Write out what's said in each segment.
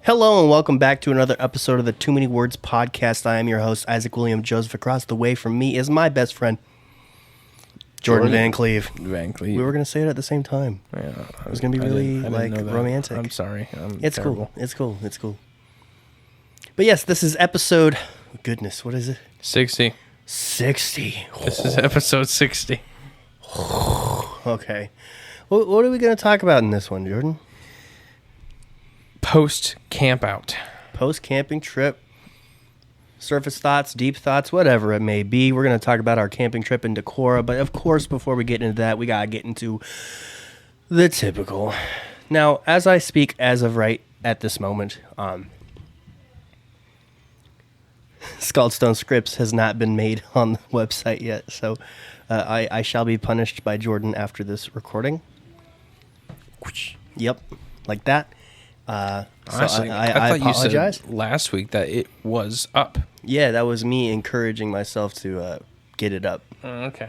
Hello and welcome back to another episode of the Too Many Words podcast. I am your host, Isaac William Joseph. Across the way from me is my best friend, Jordan Van Cleve. We were going to say it at the same time. Yeah, it was going to be really romantic. I'm sorry. It's terrible. Cool. It's cool. But yes, this is episode... Goodness, what is it? 60. 60. This is episode 60. Okay. What are we going to talk about in this one, Jordan? Post-camp out. Post-camping trip. Surface thoughts, deep thoughts, whatever it may be. We're going to talk about our camping trip in Decorah. But of course, before we get into that, we got to get into the typical. Now, as I speak as of right at this moment, Scaldstone Scripts has not been made on the website yet. So I shall be punished by Jordan after this recording. Yep, like that. Honestly, so I thought apologize. You said last week that it was up. Yeah, that was me encouraging myself to get it up. Okay.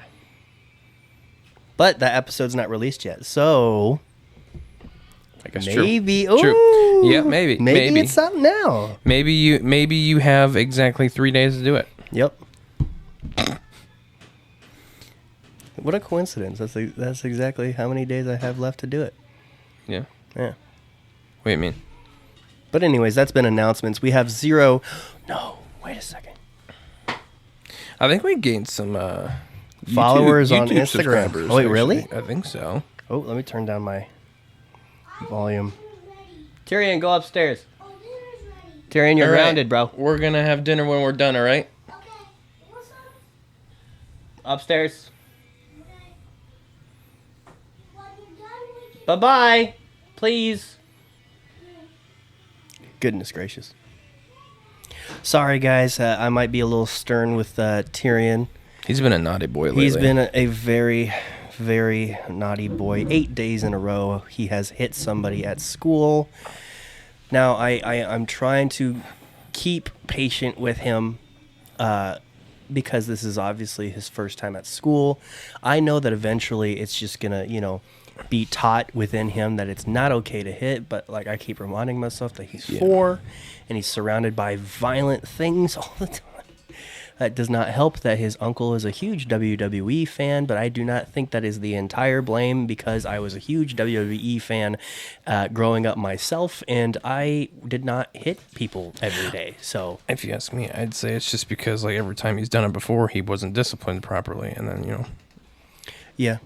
But that episode's not released yet, so I guess maybe. True. Ooh, yeah, maybe. Maybe it's up now. Maybe you have exactly 3 days to do it. Yep. What a coincidence! That's exactly how many days I have left to do it. Yeah. Yeah. What do you mean? But anyways, that's been announcements. We have zero... No, wait a second. I think we gained some followers YouTube on Instagram. subscribers, Oh, wait, actually. really? I think so. Oh, let me turn down my volume. Tyrion, go upstairs. Tyrion, you're grounded, bro. We're going to have dinner when we're done, all right? Okay. What's up? Upstairs. Okay. When you're done, we can... Bye-bye. Please. Goodness gracious. Sorry, guys. I might be a little stern with Tyrion. He's been a naughty boy lately. He's been a very, very naughty boy. 8 days in a row, he has hit somebody at school. Now, I'm trying to keep patient with him because this is obviously his first time at school. I know that eventually it's just going to, be taught within him that it's not okay to hit, but like I keep reminding myself that he's 4 and he's surrounded by violent things all the time. That does not help that his uncle is a huge WWE fan, but I do not think that is the entire blame because I was a huge WWE fan growing up myself, and I did not hit people every day. So if you ask me, I'd say it's just because like every time he's done it before, he wasn't disciplined properly, and then yeah,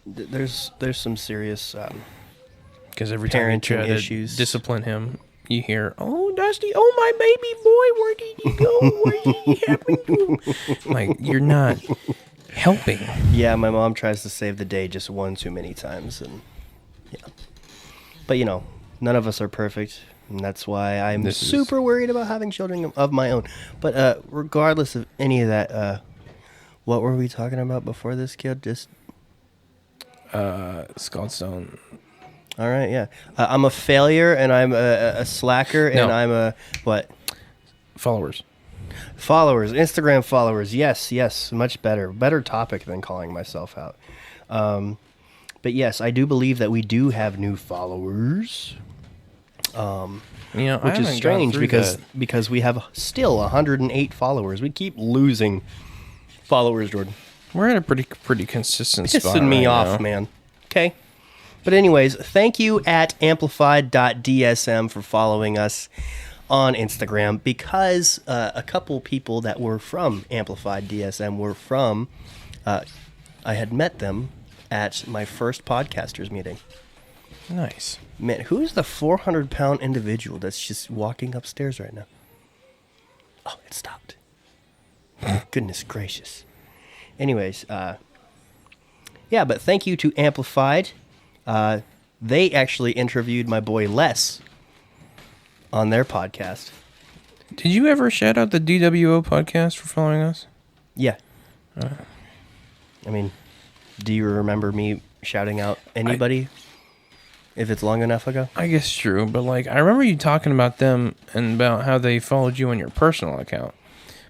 there's some serious because every time you try issues. To discipline him, you hear, "Oh, Dusty, oh my baby boy, where did he go? What did he happen to?" Like you're not helping. Yeah, my mom tries to save the day just one too many times, and yeah. But none of us are perfect, and that's why I'm super worried about having children of my own. But regardless of any of that, what were we talking about before this, kid? Just Scaldstone. All right, yeah. I'm a failure, and I'm a slacker, and I'm a what? Followers, Instagram followers. Yes, much better topic than calling myself out. But yes, I do believe that we do have new followers. Which is strange because we have still 108 followers. We keep losing followers, Jordan. We're at a pretty consistent spot. Pissing me off, man. Okay. But anyways, thank you at amplified.dsm for following us on Instagram because a couple people that were from Amplified DSM were from, I had met them at my first podcasters meeting. Nice. Man, who is the 400-pound individual that's just walking upstairs right now? Oh, it stopped. Goodness gracious. Anyways, but thank you to Amplified. They actually interviewed my boy Les on their podcast. Did you ever shout out the DWO podcast for following us? Yeah. I mean, do you remember me shouting out anybody if it's long enough ago? I guess true, but like I remember you talking about them and about how they followed you on your personal account.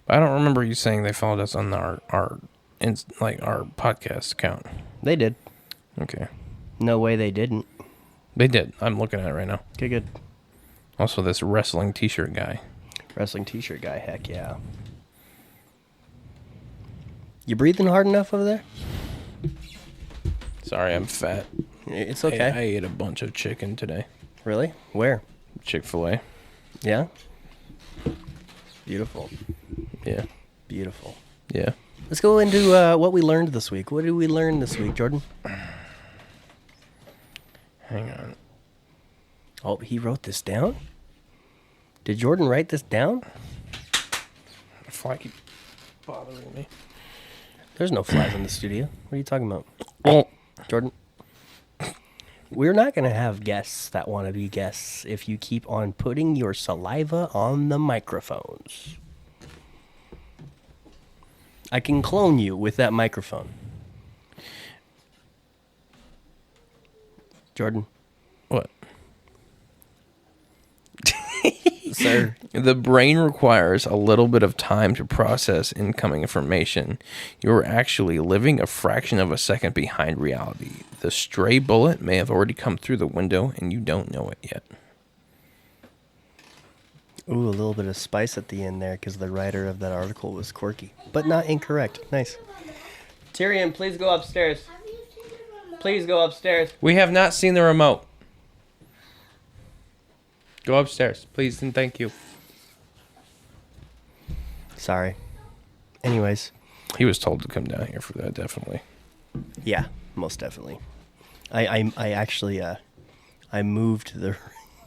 But I don't remember you saying they followed us on our podcast account. They did. Okay. No way they didn't. They did. I'm looking at it right now. Okay, good. Also, this wrestling T-shirt guy. Wrestling T-shirt guy. Heck yeah. You breathing hard enough over there? Sorry, I'm fat. It's I okay. ate a bunch of chicken today. Really? Where? Chick-fil-A. Yeah. Beautiful. Yeah. Beautiful. Yeah. Let's go into what we learned this week. What did we learn this week, Jordan? Hang on. Oh, he wrote this down? Did Jordan write this down? A fly keep bothering me. There's no flies in the studio. What are you talking about? Oh. Jordan? We're not going to have guests that want to be guests if you keep on putting your saliva on the microphones. I can clone you with that microphone. Jordan? What? Sir? The brain requires a little bit of time to process incoming information. You're actually living a fraction of a second behind reality. The stray bullet may have already come through the window and you don't know it yet. Ooh, a little bit of spice at the end there because the writer of that article was quirky, but not incorrect. Nice. Tyrion, please go upstairs. Have you seen the remote? Please go upstairs. We have not seen the remote. Go upstairs, please, and thank you. Sorry. Anyways, He was told to come down here for that, definitely. yeah, most definitely. I actually I moved the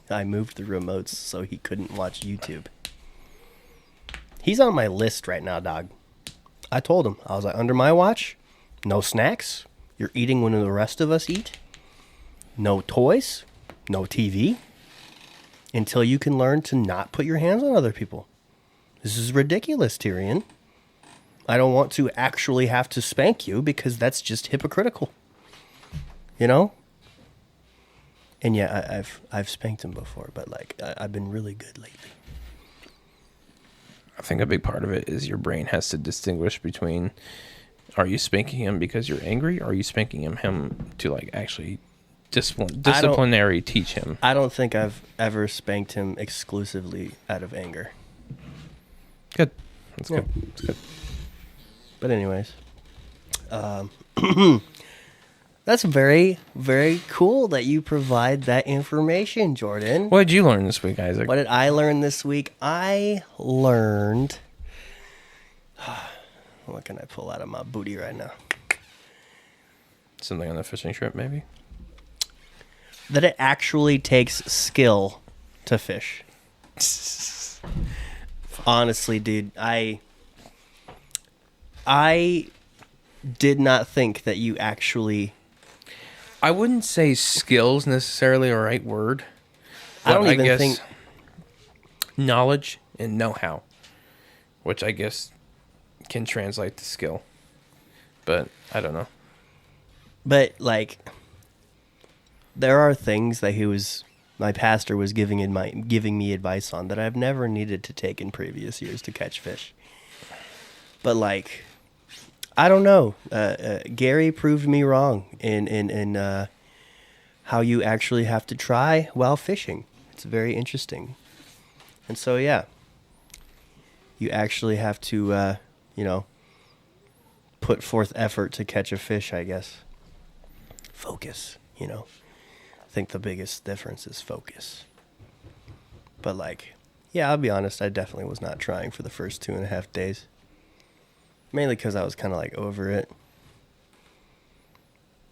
I moved the remotes so he couldn't watch YouTube. He's on my list right now, dog. I told him, I was like, under my watch, no snacks. You're eating when the rest of us eat. No toys, no TV. Until you can learn to not put your hands on other people. This is ridiculous, Tyrion. I don't want to actually have to spank you because that's just hypocritical. You know? And yeah, I've spanked him before, but like I've been really good lately. I think a big part of it is your brain has to distinguish between, are you spanking him because you're angry, or are you spanking him to like actually disciplinary teach him? I don't think I've ever spanked him exclusively out of anger. Good. That's Yeah. good. That's good. But anyways, that's very, very cool that you provide that information, Jordan. What did you learn this week, Isaac? What did I learn this week? I learned... What can I pull out of my booty right now? Something on the fishing trip, maybe? That it actually takes skill to fish. Honestly, dude, I did not think that you actually... I wouldn't say skills necessarily a right word. I don't but even guess think... knowledge and know-how, which I guess can translate to skill. But I don't know. But, like, there are things that my pastor was giving me advice on that I've never needed to take in previous years to catch fish. But, like, I don't know. Gary proved me wrong in how you actually have to try while fishing. It's very interesting. And so, yeah, you actually have to, put forth effort to catch a fish, I guess. Focus, I think the biggest difference is focus. But, like, yeah, I'll be honest, I definitely was not trying for the first 2.5 days. Mainly because I was kind of, like, over it.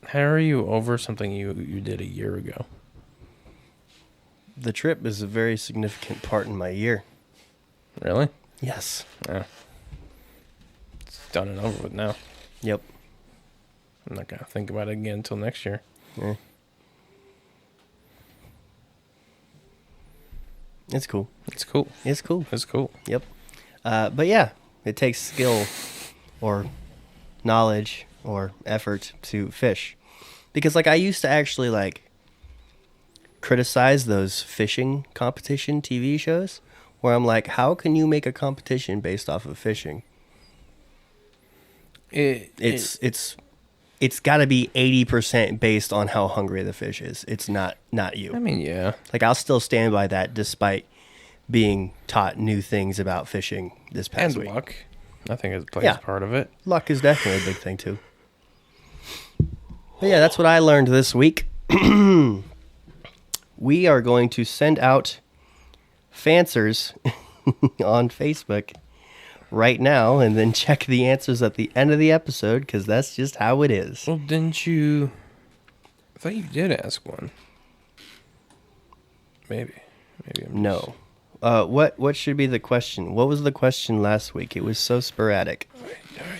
How are you over something you did a year ago? The trip is a very significant part in my year. Really? Yes. Yeah. It's done and over with now. Yep. I'm not going to think about it again until next year. Yeah. It's cool. It's cool. It's cool. It's cool. Yep. But yeah, it takes skill or knowledge or effort to fish. Because, like, I used to actually, like, criticize those fishing competition TV shows where I'm like, how can you make a competition based off of fishing? It's it's got to be 80% based on how hungry the fish is. It's not you. I mean, yeah. Like, I'll still stand by that despite being taught new things about fishing this past And week. luck. I think it plays part of it. Luck is definitely a big thing, too. But yeah, that's what I learned this week. We are going to send out Fanswers on Facebook right now and then check the answers at the end of the episode because that's just how it is. Well, didn't you... I thought you did ask one. Maybe I'm No. What should be the question? What was the question last week? It was so sporadic. I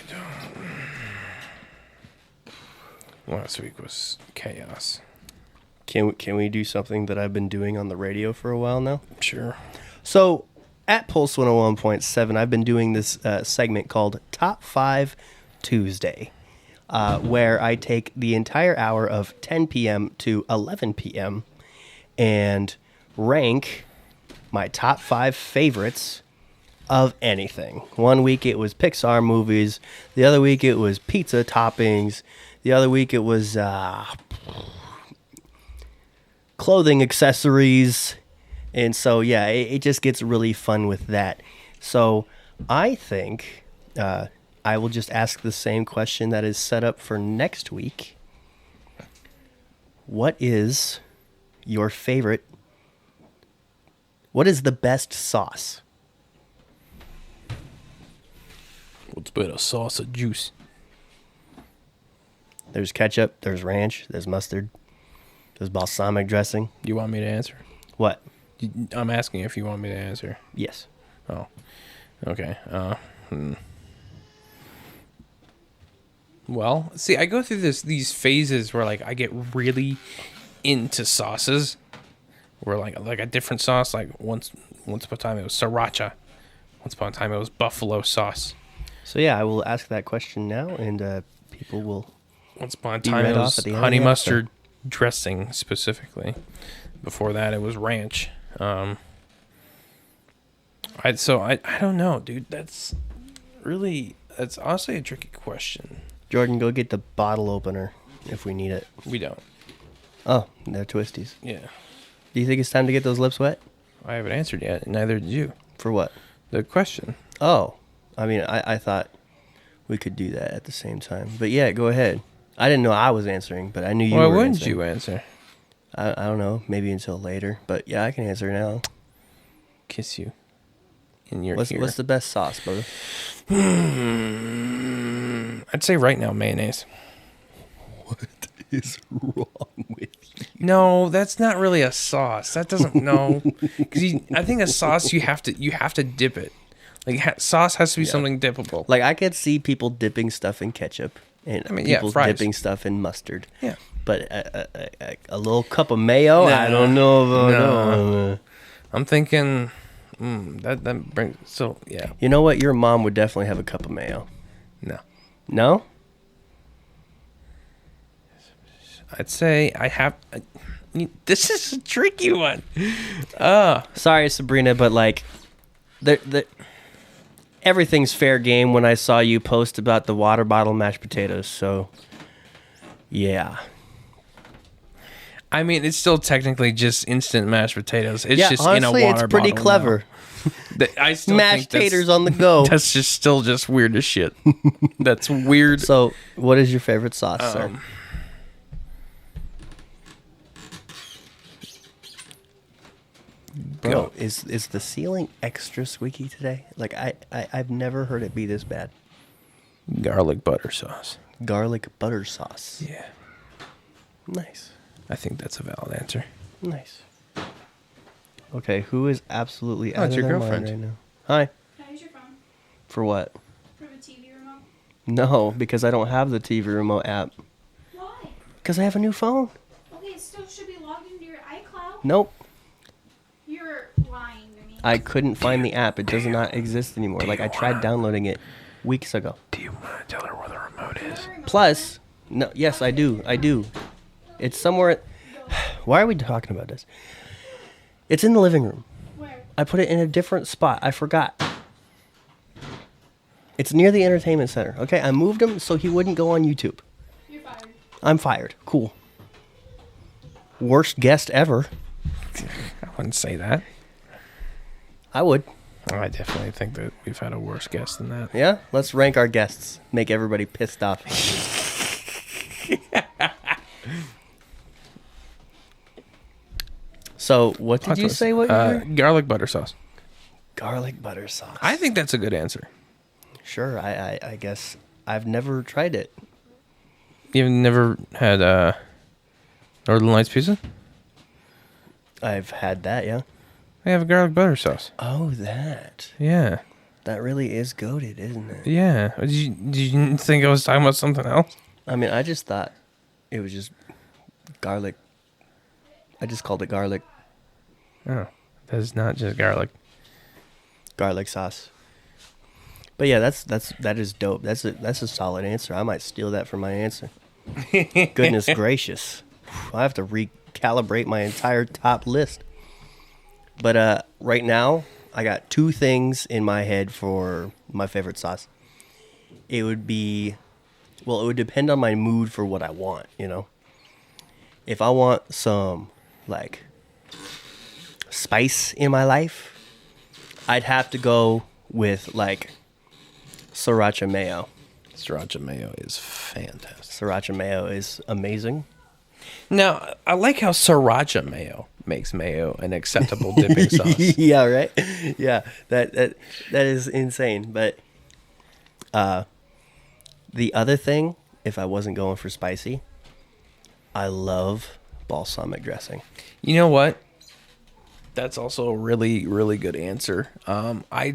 don't... Last week was chaos. Can we do something that I've been doing on the radio for a while now? Sure. So at Pulse 101.7, I've been doing this segment called Top 5 Tuesday, where I take the entire hour of 10 p.m. to 11 p.m. and rank my top 5 favorites of anything. One week it was Pixar movies. The other week it was pizza toppings. The other week it was clothing accessories. And so, yeah, it just gets really fun with that. So I think I will just ask the same question that is set up for next week. What is your favorite? What is the best sauce? What's better, sauce or juice? There's ketchup, there's ranch, there's mustard, there's balsamic dressing. You want me to answer? What? I'm asking if you want me to answer. Yes. Oh, okay. Well, see, I go through these phases where like I get really into sauces. Where like a different sauce. Like once upon a time it was sriracha. Once upon a time it was buffalo sauce. So yeah, I will ask that question now, and people will. Once upon a Be time read it off was at the end of honey the mustard dressing specifically. Before that it was ranch. I don't know, dude. That's honestly a tricky question. Jordan, go get the bottle opener if we need it. We don't. Oh, they're twisties. Yeah. Do you think it's time to get those lips wet? I haven't answered yet, and neither did you. For what? The question. Oh, I mean, I thought we could do that at the same time. But yeah, go ahead. I didn't know I was answering, but I knew you Why were wouldn't answering. you answer? I don't know. Maybe until later. But yeah, I can answer now. Kiss you in your What's the best sauce, brother? I'd say right now mayonnaise. What is wrong with you? No, that's not really a sauce. That doesn't because I think a sauce you have to dip it. Like sauce has to be something dippable. Like I could see people dipping stuff in ketchup, and people fries. dipping stuff in mustard. Yeah. But a little cup of mayo, I don't know about No. I'm thinking that brings yeah. You know what? Your mom would definitely have a cup of mayo. No. No? I'd say I have. This is a tricky one. Sorry, Sabrina, but like, everything's fair game when I saw you post about the water bottle mashed potatoes. So, yeah. I mean, it's still technically just instant mashed potatoes. It's Yeah, just honestly, in a water it's pretty bottle clever. now. I still Mashed think taters on the go. That's still just weird as shit. That's weird. So, what is your favorite sauce, sir? Bro, is the ceiling extra squeaky today? Like I've never heard it be this bad. Garlic butter sauce. Garlic butter sauce. Yeah. Nice. I think that's a valid answer. Nice. Okay, who is absolutely out it's of your their girlfriend. mind right now? Hi. Can I use your phone For what? from a TV remote? No, because I don't have the TV remote app. Why? Because I have a new phone. Okay, it still should be logged into your iCloud. Nope. You're lying to me. I couldn't find the app. It does not exist anymore. Like I tried downloading it weeks ago. Do you want to tell her where the remote is? Plus, no, yes, I do. It's somewhere. Why are we talking about this? It's in the living room. Where? I put it in a different spot. I forgot. It's near the entertainment center. Okay, I moved him so he wouldn't go on YouTube. You're fired. I'm fired. Cool. Worst guest ever. I wouldn't say that. I would. I definitely think that we've had a worse guest than that. Yeah? Let's rank our guests. Make everybody pissed off. So, what did you say? What you were? Garlic butter sauce. Garlic butter sauce. I think that's a good answer. Sure. I guess I've never tried it. You've never had Northern Lights pizza? I've had that, yeah. They have a garlic butter sauce. Oh, that. Yeah. That really is goated, isn't it? Yeah. Did you think I was talking about something else? I mean, I just thought it was just garlic. I just called it garlic Oh, that's not just garlic. sauce. But yeah, that is dope. That's a solid answer. I might steal that for my answer. Goodness gracious. I have to recalibrate my entire top list. But right now, I got two things in my head for my favorite sauce. It would depend on my mood for what I want, you know? If I want some, like, spice in my life, I'd have to go with, like, sriracha mayo. Sriracha mayo is fantastic. Sriracha mayo is amazing. Now, I like how sriracha mayo makes mayo an acceptable dipping sauce. Yeah, right? Yeah, that is insane. But the other thing, if I wasn't going for spicy, I love balsamic dressing. You know what? That's also a really, really good answer. I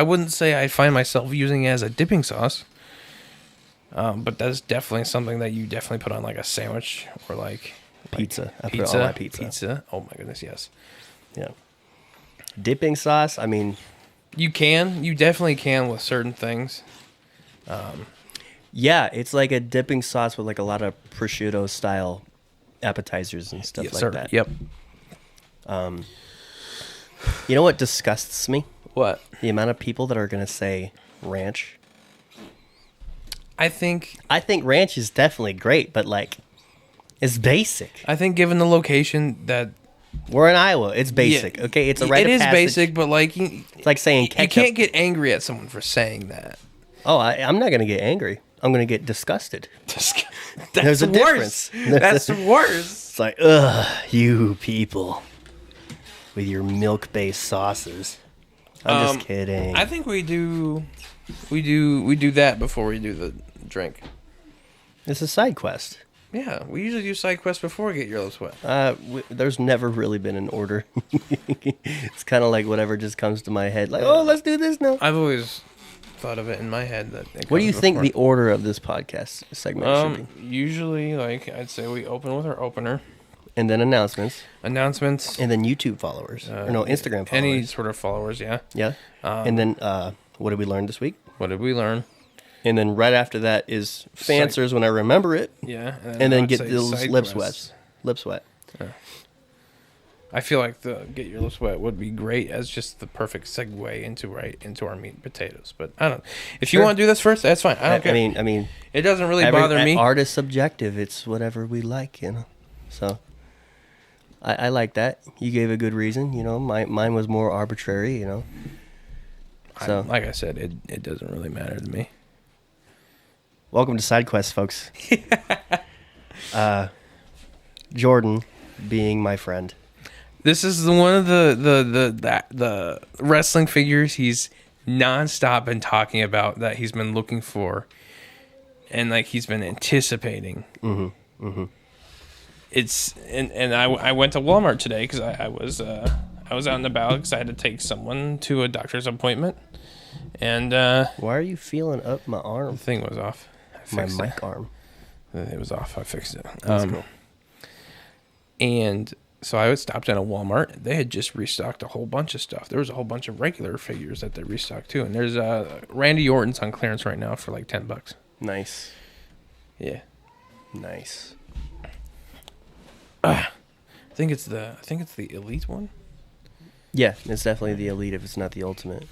wouldn't say I find myself using it as a dipping sauce. But that's definitely something that you definitely put on like a sandwich or like Pizza. I put it pizza. on my pizza. Pizza. Oh my goodness, yes. Yeah. Dipping sauce, I mean, You definitely can with certain things. yeah, it's like a dipping sauce with like a lot of prosciutto style appetizers and stuff Yes, like sir. that. Yep. You know what disgusts me? What? The amount of people that are going to say ranch. I think ranch is definitely great, but like, it's basic. given the location that We're in Iowa. It's basic. Yeah, Okay, it's a rite it of is passage. basic, but like It's like saying you ketchup. can't get angry at someone for saying that. Oh, I'm not going to get angry. I'm going to get disgusted. That's There's a worse. difference. That's worse. It's like, ugh, you people with your milk-based sauces. I'm just kidding. I think we do that before we do the drink. It's a side quest. Yeah, we usually do side quests before we get your lips wet. There's never really been an order. It's kind of like whatever just comes to my head. Like, oh, let's do this now. I've always thought of it in my head that. What do you think the order of this podcast segment should be? Usually, like I'd say, we open with our opener, And then announcements. announcements, And then YouTube followers. Or no, Instagram followers. any sort of followers. Yeah. Yeah. And then what did we learn this week? What did we learn? And then right after that is fanswers when I remember it. Yeah. And then I'd get say those side lips quests. wet. Lips wet. I feel like the get your lips wet would be great as just the perfect segue into our meat and potatoes. But I don't. If you Sure. want to do this first, that's fine. I don't care. I mean, it doesn't really bother me. Art is subjective. It's whatever we like, you know. So I like that. You gave a good reason, you know. Mine was more arbitrary, you know. So Like I said, it doesn't really matter to me. welcome to Side Quest, folks. Jordan being my friend. This is one of the wrestling figures he's nonstop been talking about that he's been looking for, and like he's been anticipating. It's and I went to Walmart today because I was out and about because I had to take someone to a doctor's appointment, and Why are you feeling up my the arm? thing was off. I My fixed mic arm. It was off. I fixed it. That's cool. And so I stopped in a Walmart. They had just restocked a whole bunch of stuff. There was a whole bunch of regular figures that they restocked too. And there's Randy Orton's on clearance right now for like $10. Nice. Yeah, Nice. I think it's the elite one. Yeah, it's definitely the elite if it's not the ultimate.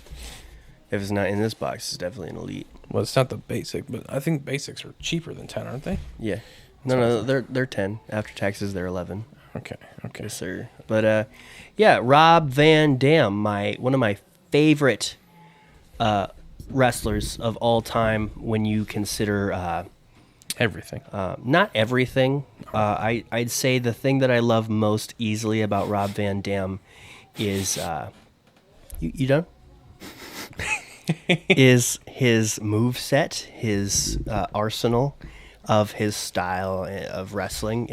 If it's not in this box, it's definitely an elite. Well, it's not the basic, but I think basics are cheaper than 10, aren't they? Yeah. No, they're 10. After taxes, they're 11. Okay. Yes, sir. But yeah, Rob Van Dam, one of my favorite wrestlers of all time. When you consider Everything. not everything, I'd say the thing that I love most easily about Rob Van Dam is you done? Is his move set, his arsenal of his style of wrestling.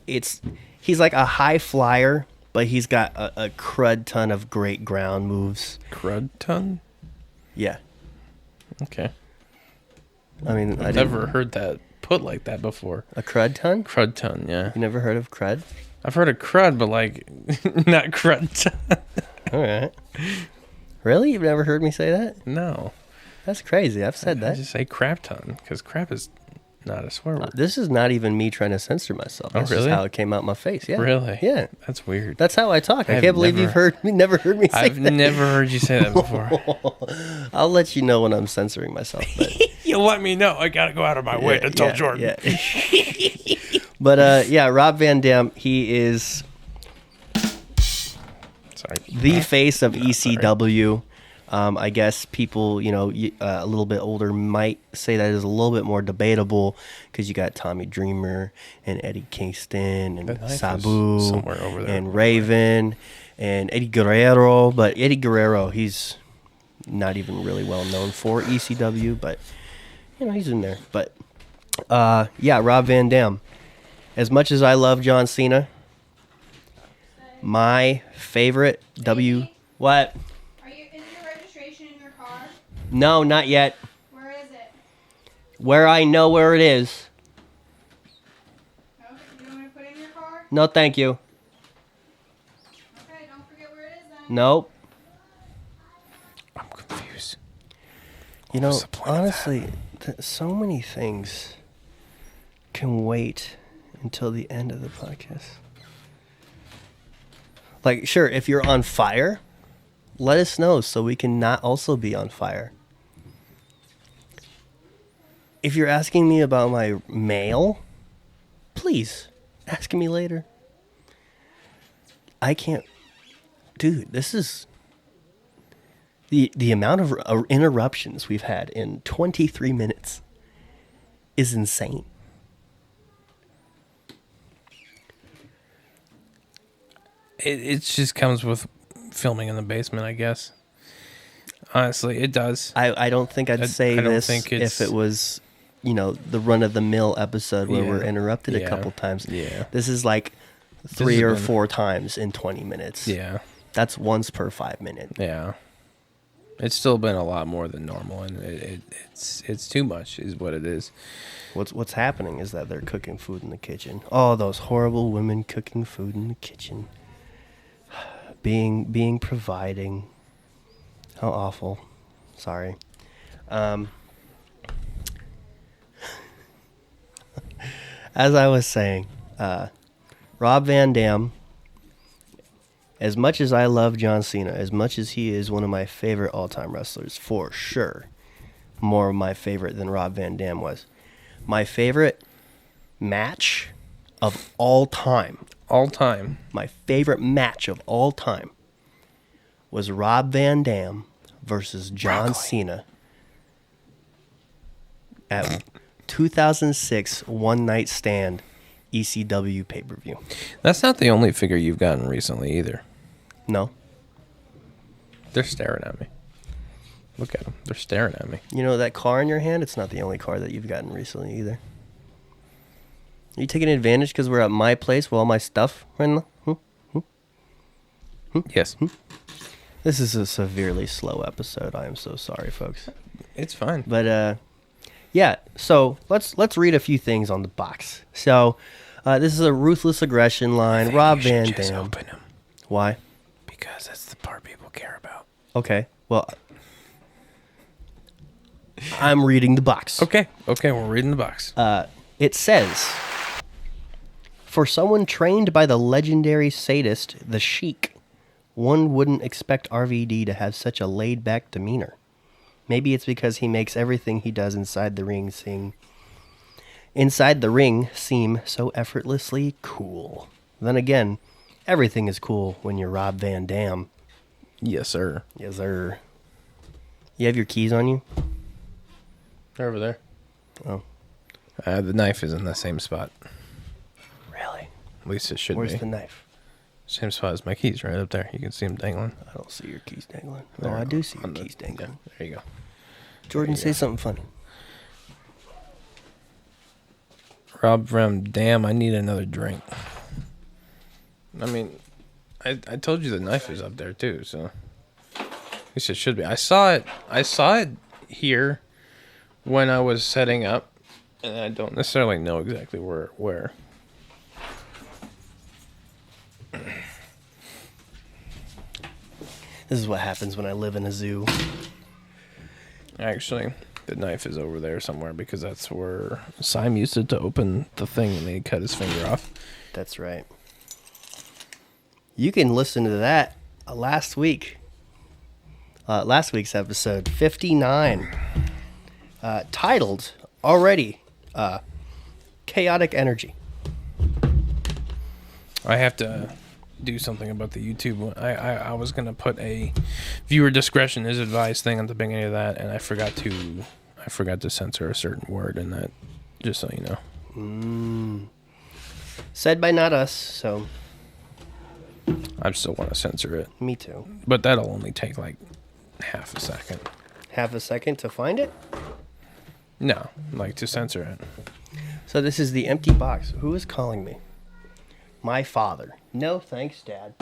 He's like a high flyer, but he's got a crud ton of great ground moves. Crud ton? Yeah. Okay. I mean, I've never heard that put like that before. A crud ton? Crud ton, yeah. You never heard of crud? I've heard of crud, but like, not crud ton. All right. Really? You've never heard me say that? No. That's crazy. I've said I that. just say crap ton, because crap is not a swear word. This is not even me trying to censor myself. Oh, That's really? just how it came out my face. Yeah. Really? Yeah. That's weird. That's how I talk. I I've can't believe never- you've never heard me say I've that. never heard you say that before. I'll let you know when I'm censoring myself. But You let me know. I gotta go out of my way to tell Jordan. Yeah. But yeah, Rob Van Dam, he is Sorry. the face of ECW. I guess people, a little bit older might say that is a little bit more debatable because you got Tommy Dreamer and Eddie Kingston and That knife is Sabu somewhere over there. and Raven and Eddie Guerrero. But Eddie Guerrero, he's not even really well known for ECW, but he's in there. But yeah, Rob Van Dam. As much as I love John Cena, my favorite What? Is your registration in your car? No, not yet. Where is it? Where I know where it is. No, you don't want to put it in your car? No, thank you. Okay, don't forget where it is then. Nope. I'm confused. You What know, was the point of that? honestly, so many things can wait until the end of the podcast. Like, sure, if you're on fire, let us know so we can not also be on fire. If you're asking me about my mail, please ask me later. I can't. Dude, this is the amount of interruptions we've had in 23 minutes is insane. It just comes with filming in the basement, I guess. Honestly, it does. I don't think I'd say I don't this think it's- if it was, the run-of-the-mill episode where we're Yeah. interrupted a Yeah. couple times. Yeah. This is like 3 has or been- 4 times in 20 minutes. Yeah. That's once per 5 minutes. Yeah. It's still been a lot more than normal, and it's too much, is what it is. What's happening is that they're cooking food in the kitchen. Oh, those horrible women cooking food in the kitchen. Being providing. How awful. Sorry. As I was saying, Rob Van Dam, as much as I love John Cena, as much as he is one of my favorite all-time wrestlers, for sure, more of my favorite than Rob Van Dam was. My favorite match of all time, All time. my favorite match of all time was Rob Van Dam versus John Cena at 2006 One Night Stand ECW pay-per-view. That's not the only figure you've gotten recently either. No? They're staring at me. Look at them. They're staring at me. You know, that car in your hand, it's not the only car that you've gotten recently either. Are you taking advantage because we're at my place with all my stuff right now? Yes. This is a severely slow episode. I am so sorry, folks. It's fine. But yeah, so let's read a few things on the box. So this is a ruthless aggression line. Rob Van Just Dam. open them Why? because that's the part people care about. Okay. Well, I'm reading the box. Okay, we're reading the box. It says, for someone trained by the legendary sadist, the Sheik, one wouldn't expect RVD to have such a laid-back demeanor. Maybe it's because he makes everything he does inside the ring seem inside the ring seem so effortlessly cool. Then again, everything is cool when you're Rob Van Dam. Yes, sir. Yes, sir. You have your keys on you? They're over there. Oh. The knife is in the same spot. Really? At least it should Where's be. the knife? Same spot as my keys, right up there. You can see them dangling. I don't see your keys dangling. There, I do see your on the- keys dangling. Yeah, there you go. Jordan, there you say go. something funny. Rob Van Dam, I need another drink. I mean, I told you the knife is up there too, so at least it should be. I saw it here when I was setting up, and I don't necessarily know exactly where. This is what happens when I live in a zoo. Actually, the knife is over there somewhere because that's where Sime used it to open the thing and he cut his finger off. That's right. You can listen to that last week's episode 59, titled already Chaotic Energy. I have to do something about the YouTube one. I was gonna put a viewer discretion is advised thing at the beginning of that, and I forgot to censor a certain word in that. Just so you know. Said by not us, so I still want to censor it, me too. but that'll only take like half a second. Half a second to find it. No, like to censor it. So this is the empty box. Who is calling me? My father. No, thanks, Dad.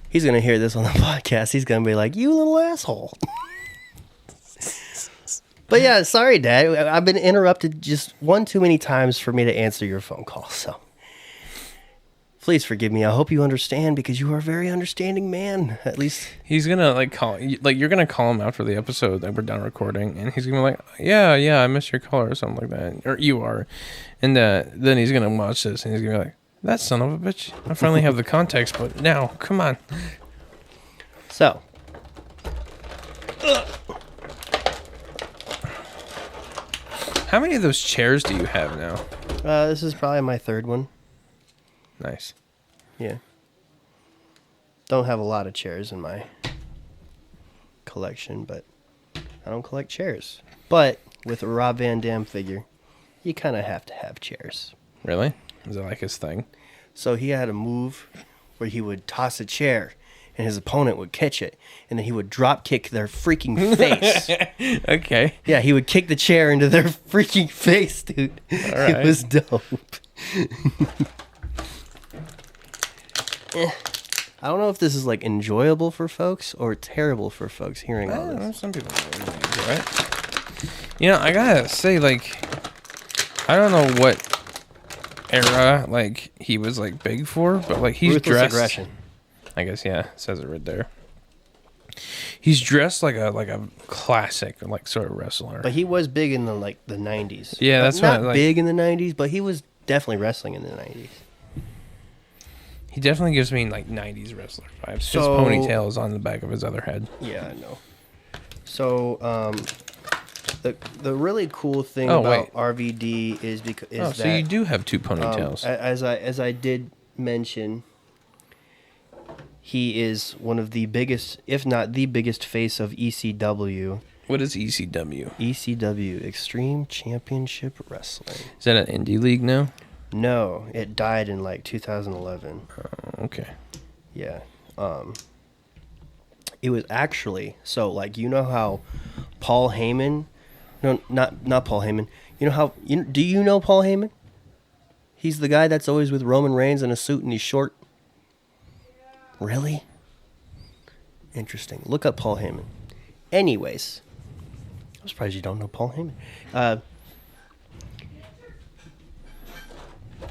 He's going to hear this on the podcast. He's going to be like, you little asshole. But yeah, sorry, Dad. I've been interrupted just one too many times for me to answer your phone call. So please forgive me. I hope you understand because you are a very understanding man. At least He's gonna like call, like you're gonna call him after the episode that we're done recording, and he's gonna be like, yeah, I missed your call or something like that, or you are, and then he's gonna watch this and he's gonna be like, that son of a bitch. I finally have the context, but now, come on. so. How many of those chairs do you have now? This is probably my third one. Nice. Yeah. Don't have a lot of chairs in my collection, but I don't collect chairs. But with a Rob Van Dam figure, you kind of have to have chairs. Really? Is that like his thing? So he had a move where he would toss a chair and his opponent would catch it and then he would drop kick their freaking face. Okay. Yeah, he would kick the chair into their freaking face, dude. All right. It was dope. I don't know if this is like enjoyable for folks or terrible for folks hearing all this. Some people really enjoy it. You know, I gotta say, like, I don't know what era like he was like big for, but like he's Ruthless dressed. aggression. I guess yeah, it says it right there. He's dressed like a classic like sort of wrestler. But he was big in the 90s. Yeah, that's not what, like- big in the 90s, but he was definitely wrestling in the 90s. He definitely gives me like 90s wrestler vibes. So- His ponytail is on the back of his other head. Yeah, I know. So, the really cool thing Oh, about wait. RVD is because Oh, so you do have two ponytails. as I did mention, he is one of the biggest, if not the biggest, face of ECW. What is ECW? ECW, Extreme Championship Wrestling. Is that an indie league now? No, it died in 2011. Oh, okay. Yeah. It was actually, so you know how Paul Heyman, no, not Paul Heyman. You know how, do you know Paul Heyman? He's the guy that's always with Roman Reigns in a suit and he's short. Really? Interesting. Look up Paul Heyman. Anyways, I'm surprised you don't know Paul Heyman.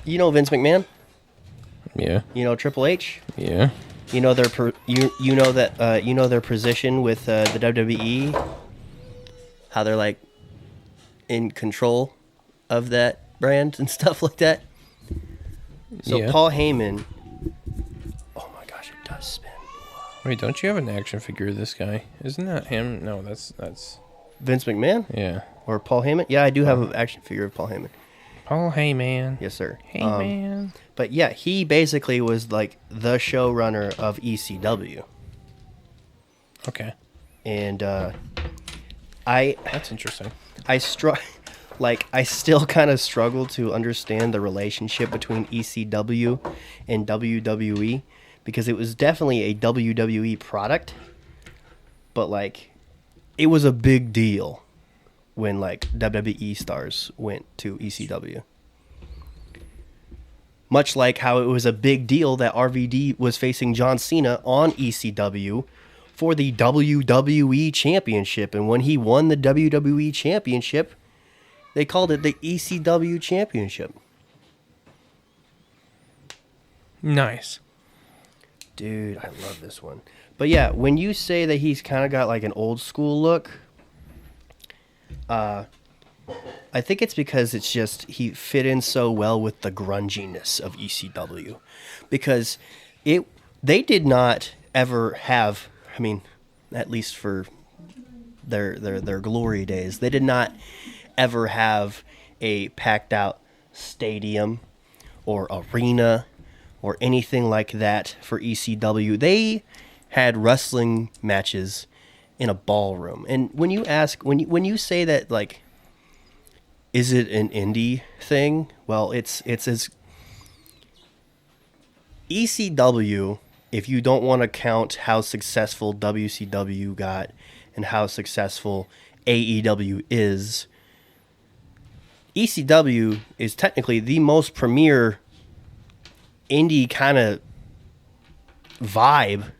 You know Vince McMahon? Yeah. You know Triple H? Yeah. You know you know that you know their position with the WWE, how they're like in control of that brand and stuff like that. So Yeah. Paul Heyman. Oh my gosh, it does spin. Wait, don't you have an action figure of this guy? Isn't that him? No, that's Vince McMahon yeah. or Paul Heyman? Yeah, I do have an action figure of Paul Heyman. Paul Heyman. Yes, sir. Hey, man. But yeah, he basically was like the showrunner of ECW. Okay. And I That's interesting. I still kind of struggle to understand the relationship between ECW and WWE because it was definitely a WWE product, but like it was a big deal when like WWE stars went to ECW. Much like how it was a big deal that RVD was facing John Cena on ECW for the WWE Championship. And when he won the WWE Championship, they called it the ECW Championship. Nice. Dude, I love this one. But yeah, when you say that he's kind of got like an old school look, I think it's because it's just he fit in so well with the grunginess of ECW. Because they did not ever have, I mean, at least for their glory days, they did not ever have a packed out stadium or arena or anything like that for ECW. They had wrestling matches in a ballroom. And when you ask, when you say that, like, is it an indie thing? Well, it's as ECW, if you don't want to count how successful WCW got and how successful AEW is, ECW is technically the most premier indie kind of vibe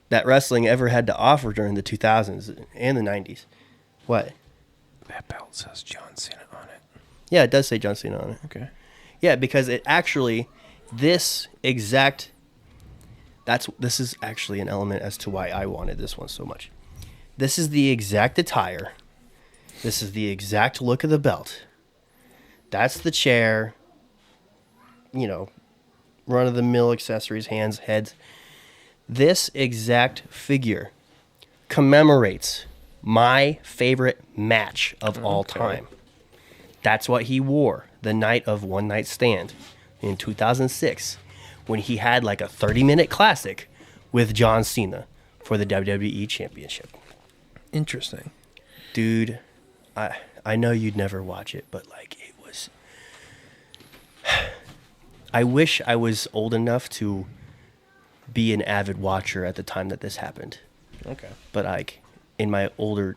that wrestling ever had to offer during the 2000s and the 90s. What? That belt says John Cena on it. Yeah, it does say John Cena on it. Okay. Yeah, because it actually, this is actually an element as to why I wanted this one so much. This is the exact attire. This is the exact look of the belt. That's the chair. You know, run-of-the-mill accessories, hands, heads. This exact figure commemorates my favorite match of all time. That's what he wore the night of One Night Stand in 2006 when he had like a 30-minute classic with John Cena for the WWE Championship. Interesting. Dude, I know you'd never watch it, but like it was... I wish I was old enough to be an avid watcher at the time that this happened. Okay. But like in my older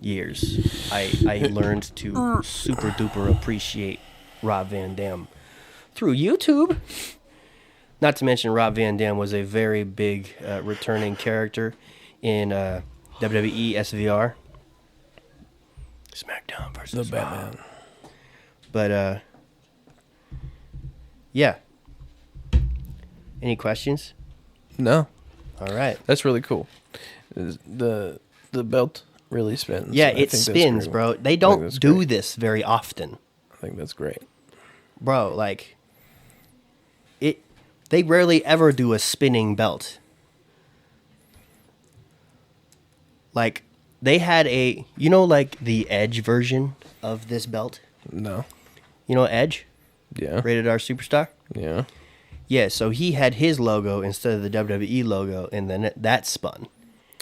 years, I learned to super duper appreciate Rob Van Dam through YouTube. Not to mention Rob Van Dam was a very big returning character in WWE SVR. SmackDown versus The Batman. But yeah. Any questions? No. All right. That's really cool. The belt really spins. Yeah, I it think that's spins, great. bro. They I think don't that's do great. this very often. I think that's great. Bro, like they rarely ever do a spinning belt. Like they had like the Edge version of this belt? No. You know Edge? Yeah. Rated R Superstar? Yeah. Yeah, so he had his logo instead of the WWE logo, and then that spun.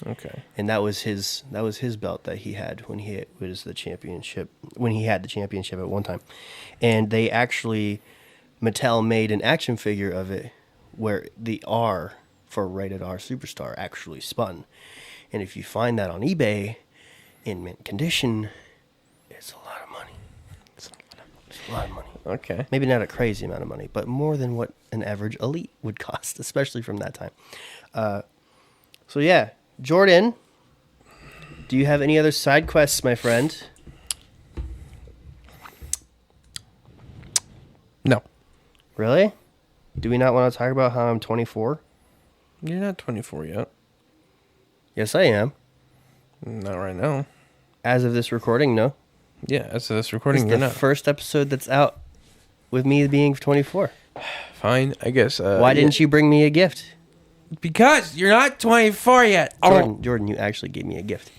Okay. And that was his belt that he had when he was the championship, when he had the championship at one time. And they actually, Mattel made an action figure of it where the R for Rated R Superstar actually spun. And if you find that on eBay in mint condition, it's a lot of money. It's a lot of money. Okay. Maybe not a crazy amount of money, but more than what an average elite would cost, especially from that time. So yeah, Jordan, do you have any other side quests, my friend? No. Really? Do we not want to talk about how I'm 24? You're not 24 yet. Yes, I am. Not right now. As of this recording, no. Yeah, as of this recording, It's you're the not. first episode that's out with me being 24. Fine, I guess. Why didn't you bring me a gift? Because you're not 24 yet. Jordan, you actually gave me a gift.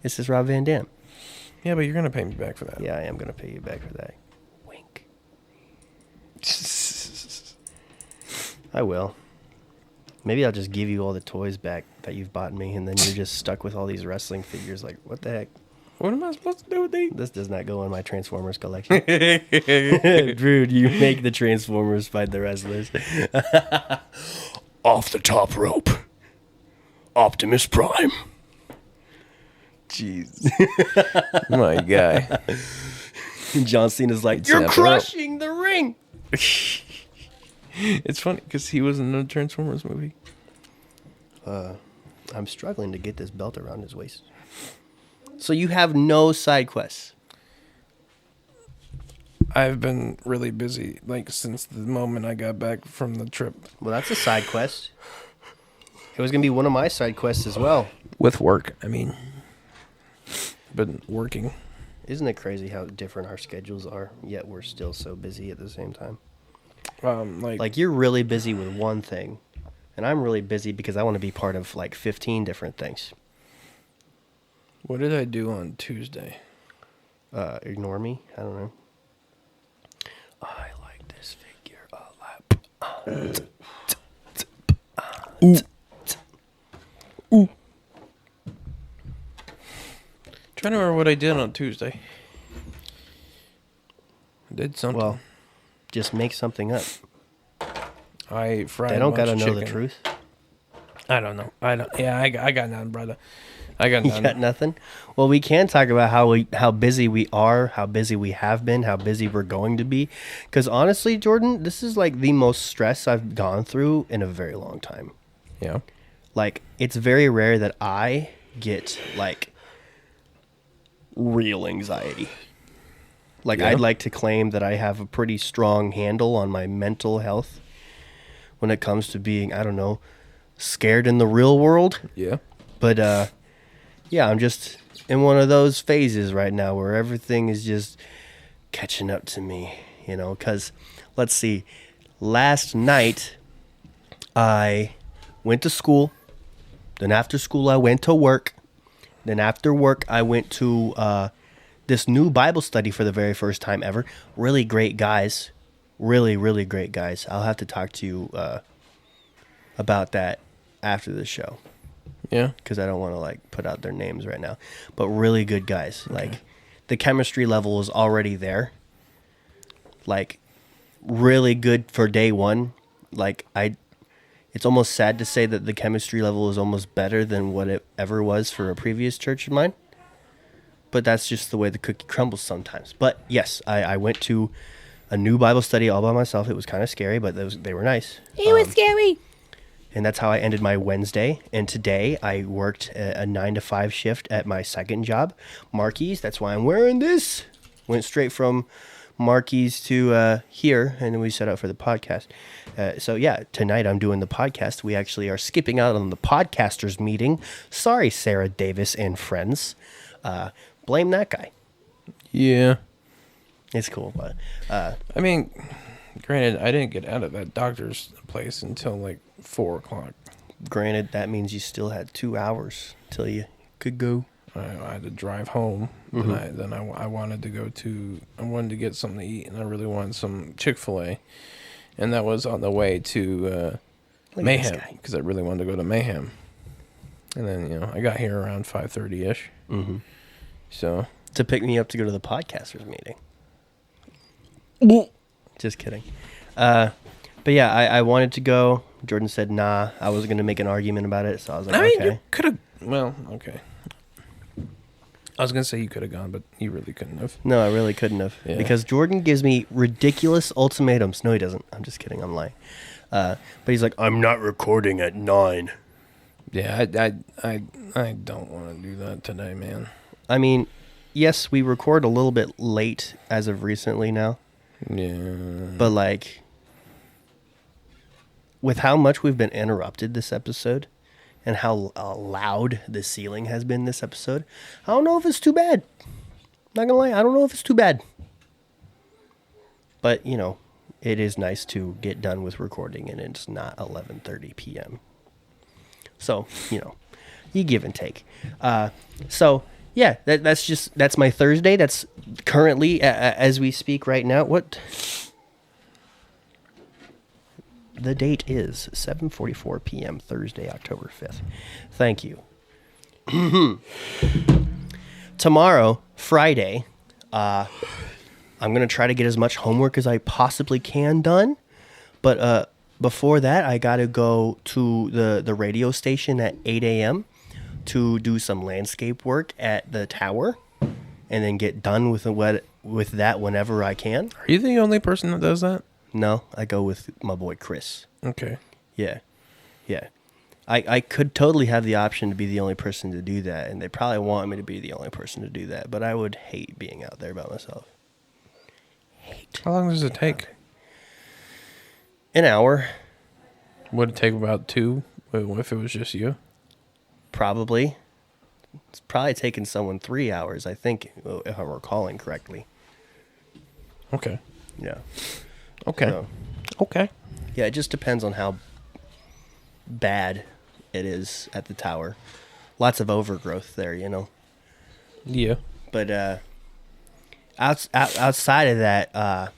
This is Rob Van Dam. Yeah, but you're gonna pay me back for that. Yeah, I am gonna pay you back for that. Wink. I will. Maybe I'll just give you all the toys back that you've bought me, and then you're just stuck with all these wrestling figures. Like, what the heck? What am I supposed to do with these? This does not go in my Transformers collection. Dude, you make the Transformers fight the wrestlers. Off the top rope. Optimus Prime. Jeez. My guy. John Cena's like, It's you're never crushing the ring. It's funny because he was in the Transformers movie. I'm struggling to get this belt around his waist. So you have no side quests. I've been really busy, like, since the moment I got back from the trip. Well, that's a side quest. It was going to be one of my side quests as well. With work, I mean. Been working. Isn't it crazy how different our schedules are, yet we're still so busy at the same time? Like you're really busy with one thing, and I'm really busy because I want to be part of like 15 different things. What did I do on Tuesday? Ignore me. I don't know. I like this figure a lot. Ooh. Trying to remember what I did on Tuesday. I did something. Well, just make something up. I fried. They don't a gotta bunch know of the chicken. truth. I don't know. I don't. Yeah, I got nothing, brother. I got You nothing. got nothing? Well, we can talk about how busy we are, how busy we have been, how busy we're going to be. Because honestly, Jordan, this is like the most stress I've gone through in a very long time. Yeah. Like, it's very rare that I get like real anxiety. Like, Yeah. I'd like to claim that I have a pretty strong handle on my mental health when it comes to being, I don't know, scared in the real world. Yeah. But yeah, I'm just in one of those phases right now where everything is just catching up to me, you know, because let's see, last night I went to school, then after school I went to work, then after work I went to this new Bible study for the very first time ever. Really great guys, really, really great guys. I'll have to talk to you about that after the show, Yeah. because I don't want to like put out their names right now, but really good guys. Okay. Like the chemistry level is already there. Like really good for day one. Like it's almost sad to say that the chemistry level is almost better than what it ever was for a previous church of mine. But that's just the way the cookie crumbles sometimes. But yes, I went to a new Bible study all by myself. It was kind of scary, but they were nice. It was scary. And that's how I ended my Wednesday. And today I worked a 9 to 5 shift at my second job, Marquis. That's why I'm wearing this. Went straight from Marquis to here, and then we set up for the podcast. So yeah, tonight I'm doing the podcast. We actually are skipping out on the podcasters meeting. Sorry, Sarah Davis and friends. Blame that guy. Yeah. It's cool, but I mean, granted, I didn't get out of that doctor's place until like 4 o'clock. granted, that means you still had 2 hours till you could go. I had to drive home. Mhm. Then I wanted to go to. I wanted to get something to eat, and I really wanted some Chick-fil-A, and that was on the way to Look at this Mayhem guy. because I really wanted to go to Mayhem. And then I got here around 5:30ish. Mm-hmm. So To pick me up to go to the podcasters meeting. Just kidding. But yeah, I wanted to go. Jordan said, nah. I was going to make an argument about it. So I was like, I mean, okay. you could have. Well, okay. I was gonna say you could have gone, but you really couldn't have. No, I really couldn't have. Yeah. Because Jordan gives me ridiculous ultimatums. No, he doesn't. I'm just kidding. I'm lying. But he's like, I'm not recording at 9. Yeah, I don't want to do that today, man. I mean, yes, we record a little bit late as of recently now. Yeah. But like, with how much we've been interrupted this episode and how loud the ceiling has been this episode, I don't know if it's too bad. Not gonna lie, I don't know if it's too bad. But, it is nice to get done with recording and it's not 11:30 p.m. So, you give and take. So, Yeah, that's my Thursday. That's currently as we speak right now. What the date is 7:44 p.m. Thursday, October 5th. Thank you. Tomorrow, Friday, I'm gonna try to get as much homework as I possibly can done. But before that, I gotta go to the radio station at 8 a.m. to do some landscape work at the tower, and then get done with that whenever I can. Are you the only person that does that? No, I go with my boy Chris. Okay. Yeah, yeah. I could totally have the option to be the only person to do that, and they probably want me to be the only person to do that, but I would hate being out there by myself. How long does it take? An hour, Would it take about 2 if it was just you? probably. It's probably taken someone 3 hours, I think, if I'm recalling correctly. Okay. Yeah. Okay. So, Okay. yeah, it just depends on how bad it is at the tower. Lots of overgrowth there, you know. Yeah. But outside of that,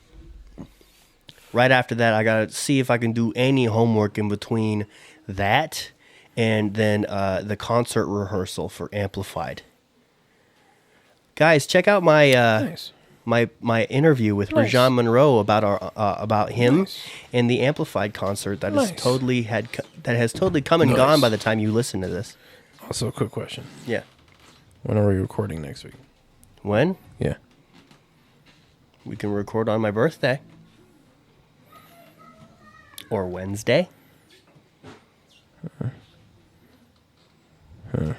right after that, I gotta see if I can do any homework in between that and then the concert rehearsal for Amplified. Guys, check out my Nice. my interview with Nice. Rajon Monroe about him Nice. and the Amplified concert that Nice. has totally come and Nice. gone by the time you listen to this. Also, a quick question. Yeah. When are we recording next week? When? Yeah. We can record on my birthday. Or Wednesday. What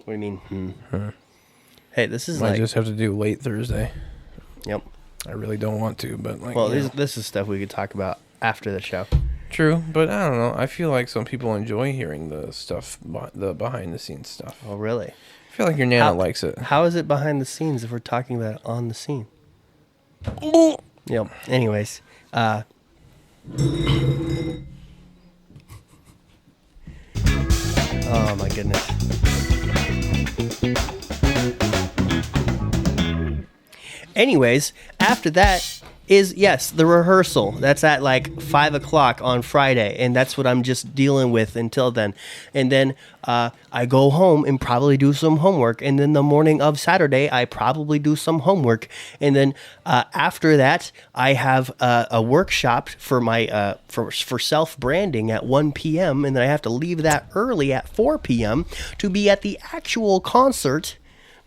do you mean? Hey, this is Might like... just have to do late Thursday. Yep. I really don't want to, but like. Well, you know. this is stuff we could talk about after the show. True, but I don't know. I feel like some people enjoy hearing the stuff, the behind the scenes stuff. Oh, really? I feel like your Nana likes it. How is it behind the scenes if we're talking about it on the scene? Yep. Anyways, oh my goodness. Anyways, after that is, yes, the rehearsal. That's at like 5 o'clock on Friday, and that's what I'm just dealing with until then. And then I go home and probably do some homework, and then the morning of Saturday, I probably do some homework. And then after that, I have a workshop for my for self-branding at 1 p.m., and then I have to leave that early at 4 p.m. to be at the actual concert.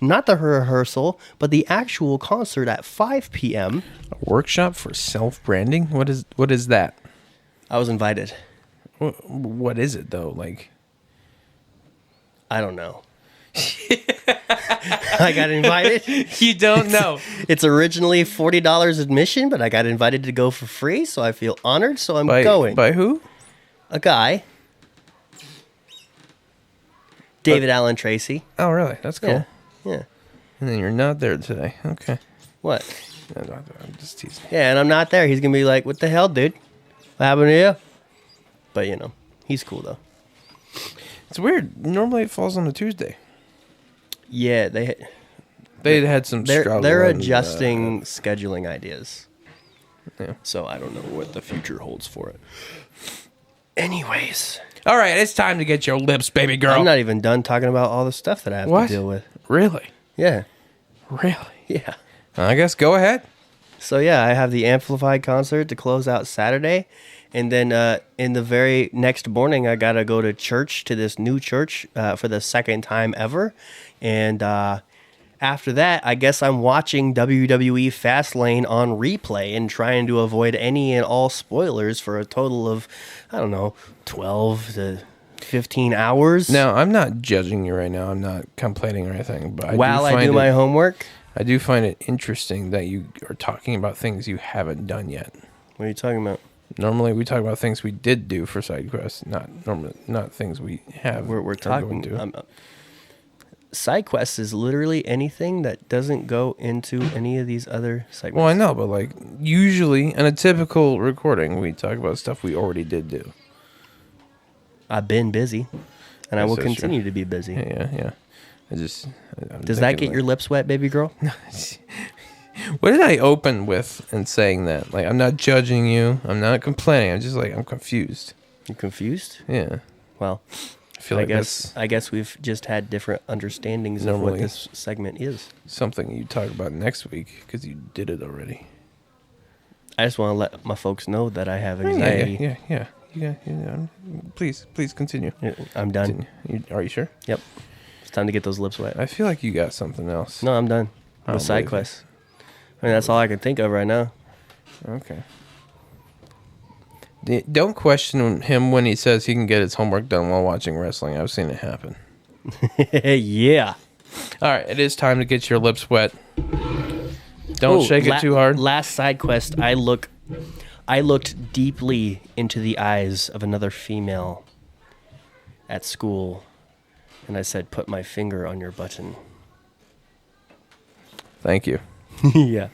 Not the rehearsal, but the actual concert at 5 p.m. A workshop for self-branding? What is that? I was invited. What is it though? Like, I don't know. I got invited. you don't know. It's originally $40 admission, but I got invited to go for free, so I feel honored, so I'm going. By who? A guy. David Allen Tracy. Oh, really? That's cool. Yeah. Yeah. And then you're not there today. Okay. What? I'm just teasing. Yeah, and I'm not there. He's going to be like, what the hell, dude? What happened to you? But, you know, he's cool, though. It's weird. Normally it falls on a Tuesday. Yeah, They had some struggle. they're and, adjusting scheduling ideas. Yeah. So I don't know what the future holds for it. Anyways, All right, it's time to get your lips, baby girl. I'm not even done talking about all the stuff that I have What? to deal with. Really? Yeah. Really? Yeah. I guess go ahead. So yeah, I have the Amplified concert to close out Saturday, and then in the very next morning, I gotta go to church, to this new church for the second time ever, and after that, I guess I'm watching WWE Fastlane on replay and trying to avoid any and all spoilers for a total of, I don't know, 12 to 15 hours. Now, I'm not judging you right now. I'm not complaining or anything, but While I do my homework. I do find it interesting that you are talking about things you haven't done yet. What are you talking about? Normally, we talk about things we did do for side quests, not things we have. We're or talking. going to. Side quests is literally anything that doesn't go into any of these other segments. Well, I know, but like usually in a typical recording, we talk about stuff we already did do. I've been busy, and I Yes, will that's continue true. to be busy. Yeah. I'm Does that thinking, get your lips wet, baby girl? What did I open with in saying that? Like, I'm not judging you. I'm not complaining. I'm just like, I'm confused. You confused? Yeah. Well, I feel like I guess we've just had different understandings of what Normally. this segment is. something you talk about next week because you did it already. I just want to let my folks know that I have Yeah, anxiety. yeah. Please continue. I'm done. Are you sure? Yep. It's time to get those lips wet. I feel like you got something else. No, I'm done. I With don't side believe you. quests. I mean, that's all I can think of right now. Okay. Don't question him when he says he can get his homework done while watching wrestling. I've seen it happen. Yeah. All right, it is time to get your lips wet. Don't shake it too hard. Last side quest, I looked deeply into the eyes of another female at school, and I said, "Put my finger on your button." Thank you. Yeah.